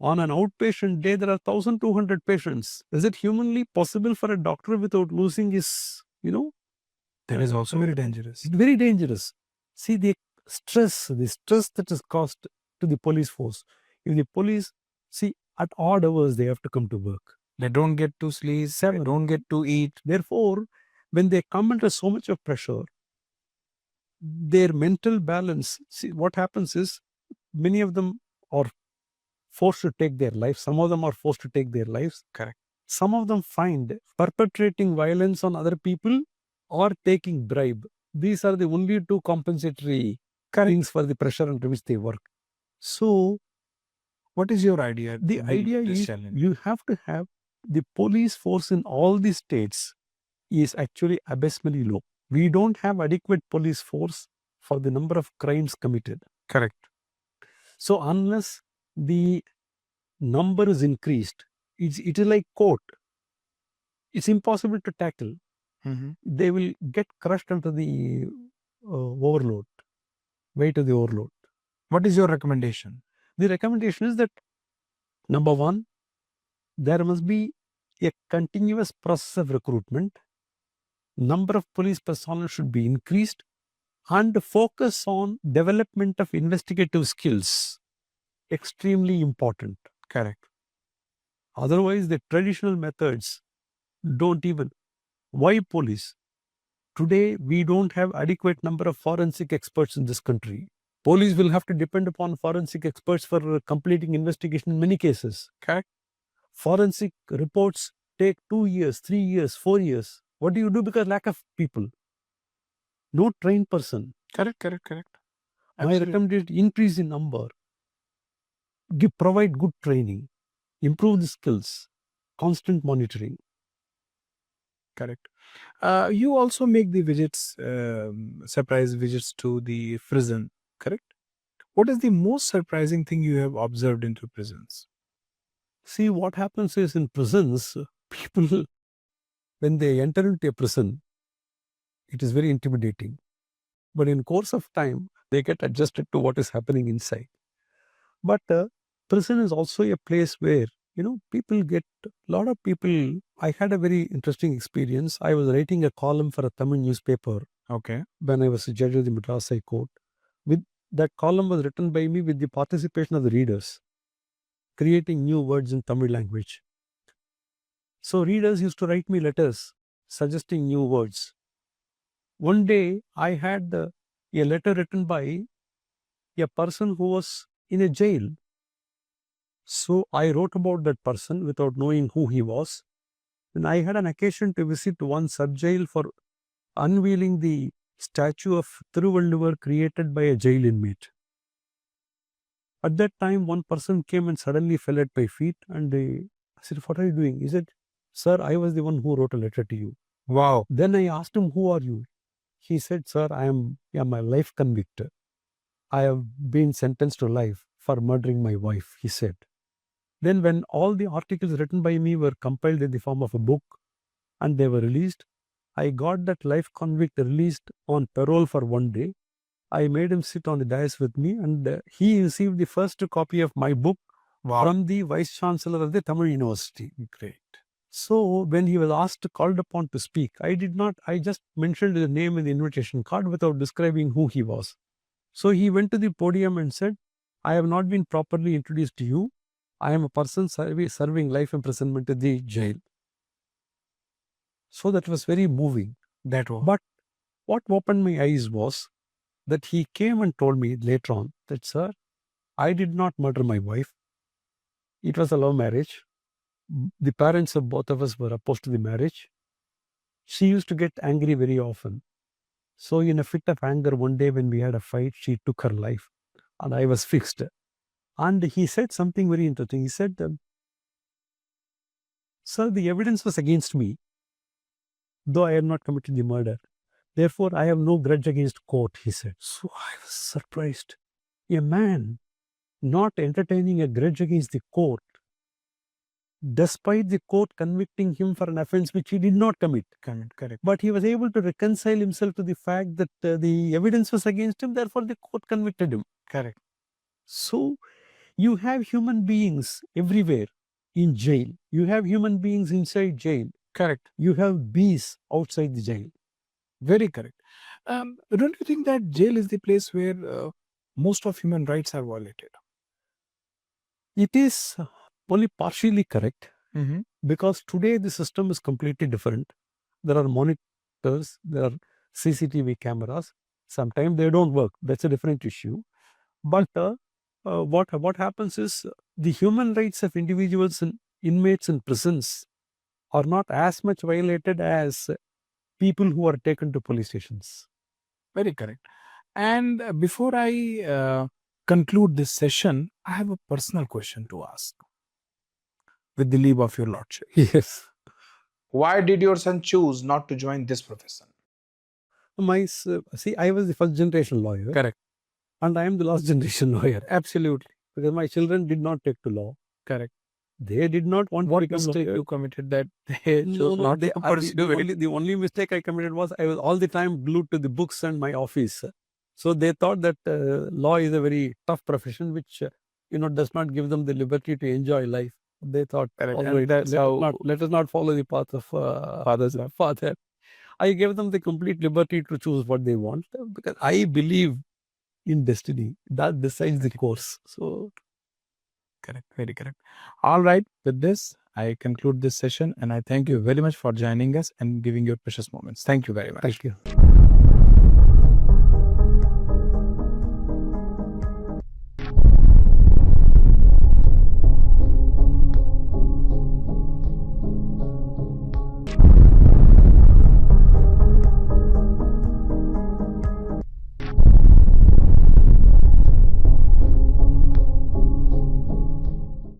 Speaker 3: on an outpatient day, there are 1,200 patients. Is it humanly possible for a doctor without losing his,
Speaker 2: That is also very dangerous.
Speaker 3: very dangerous. See, the stress that is caused to the police force. If the police, at odd hours, they have to come to work.
Speaker 2: They don't get to sleep, they don't get to eat.
Speaker 3: Therefore, when they come under so much of pressure, their mental balance, what happens is many of them are forced to take their lives. Some of them are forced to take their lives.
Speaker 2: Correct.
Speaker 3: Some of them find perpetrating violence on other people or taking bribe. These are the only two compensatory things for the pressure under which they work. So,
Speaker 2: what is your idea?
Speaker 3: The idea is you have to have the police force in all the states is actually abysmally low. We don't have adequate police force for the number of crimes committed.
Speaker 2: Correct.
Speaker 3: So unless the number is increased, it is like court. It's impossible to tackle. They will get crushed under the overload, weight of the overload.
Speaker 2: What is your recommendation?
Speaker 3: The recommendation is that, number one, there must be a continuous process of recruitment. Number of police personnel should be increased and focus on development of investigative skills. Extremely important.
Speaker 2: Correct.
Speaker 3: Otherwise, the traditional methods don't even. Why police? Today, we don't have adequate number of forensic experts in this country. Police will have to depend upon forensic experts for completing investigation in many cases.
Speaker 2: Correct.
Speaker 3: Forensic reports take 2 years, 3 years, 4 years. What do you do because lack of people? No trained person.
Speaker 2: Correct.
Speaker 3: My recommendation, increase in number. Provide good training. Improve the skills. Constant monitoring.
Speaker 2: Correct. You also make the visits, surprise visits to the prison, correct? What is the most surprising thing you have observed into prisons?
Speaker 3: See, what happens is in prisons, people, when they enter into a prison, it is very intimidating. But in course of time, they get adjusted to what is happening inside. But prison is also a place where, people get, a lot of people, I had a very interesting experience. I was writing a column for a Tamil newspaper
Speaker 2: Okay.
Speaker 3: when I was a judge of the Madras High Court. With that column was written by me with the participation of the readers, creating new words in Tamil language. So readers used to write me letters suggesting new words. One day I had a letter written by a person who was in a jail. So I wrote about that person without knowing who he was. And I had an occasion to visit one sub-jail for unveiling the statue of 𝒍𝒆𝒂𝒔 created by a jail inmate. At that time, one person came and suddenly fell at my feet, and I said, "What are you doing?" He said, "Sir, I was the one who wrote a letter to you."
Speaker 2: Wow.
Speaker 3: Then I asked him, "Who are you?" He said, "Sir, I am a life convict. I have been sentenced to life for murdering my wife," he said. Then when all the articles written by me were compiled in the form of a book and they were released, I got that life convict released on parole for one day. I made him sit on the dais with me, and he received the first copy of my book
Speaker 2: Wow.
Speaker 3: from the Vice Chancellor of the Tamil University.
Speaker 2: Great.
Speaker 3: So when he was called upon to speak, I just mentioned his name in the invitation card without describing who he was. So he went to the podium and said, "I have not been properly introduced to you. I am a person serving life imprisonment in the jail." So that was very moving.
Speaker 2: That was.
Speaker 3: But what opened my eyes was that he came and told me later on that, "Sir, I did not murder my wife. It was a love marriage. The parents of both of us were opposed to the marriage. She used to get angry very often. So in a fit of anger, one day when we had a fight, she took her life and I was fixed." And he said something very interesting. He said, "Sir, the evidence was against me, though I had not committed the murder. Therefore, I have no grudge against court," he said. So I was surprised. A man not entertaining a grudge against the court, despite the court convicting him for an offense which he did not commit.
Speaker 2: Correct.
Speaker 3: But he was able to reconcile himself to the fact that the evidence was against him, therefore the court convicted him.
Speaker 2: Correct.
Speaker 3: So you have human beings everywhere in jail. You have human beings inside jail.
Speaker 2: Correct.
Speaker 3: You have bees outside the jail.
Speaker 2: Very correct. Don't you think that jail is the place where most of human rights are violated?
Speaker 3: It is only partially correct,
Speaker 2: Mm-hmm.
Speaker 3: because today the system is completely different. There are monitors, there are CCTV cameras. Sometimes they don't work. That's a different issue. But what happens is the human rights of individuals and inmates in prisons are not as much violated as people who are taken to police stations.
Speaker 2: Very correct. And before I conclude this session, I have a personal question to ask. With the leave of your lordship.
Speaker 3: Yes.
Speaker 2: Why did your son choose not to join this profession?
Speaker 3: I was the first generation lawyer.
Speaker 2: Correct.
Speaker 3: And I am the last generation lawyer.
Speaker 2: Absolutely.
Speaker 3: Because my children did not take to law.
Speaker 2: Correct.
Speaker 3: They did not want
Speaker 2: What
Speaker 3: to become
Speaker 2: mistake
Speaker 3: lawyer.
Speaker 2: you committed that they chose not to pursue it?
Speaker 3: The only mistake I committed was I was all the time glued to the books and my office. So they thought that law is a very tough profession, which does not give them the liberty to enjoy life. They thought,
Speaker 2: Correct.
Speaker 3: "All
Speaker 2: And
Speaker 3: right,
Speaker 2: that's how
Speaker 3: let us not follow the path of father." I gave them the complete liberty to choose what they want, because I believe in destiny. That decides the course. So
Speaker 2: correct. Very correct. All right. With this, I conclude this session and I thank you very much for joining us and giving your precious moments. Thank you very much.
Speaker 3: thank you.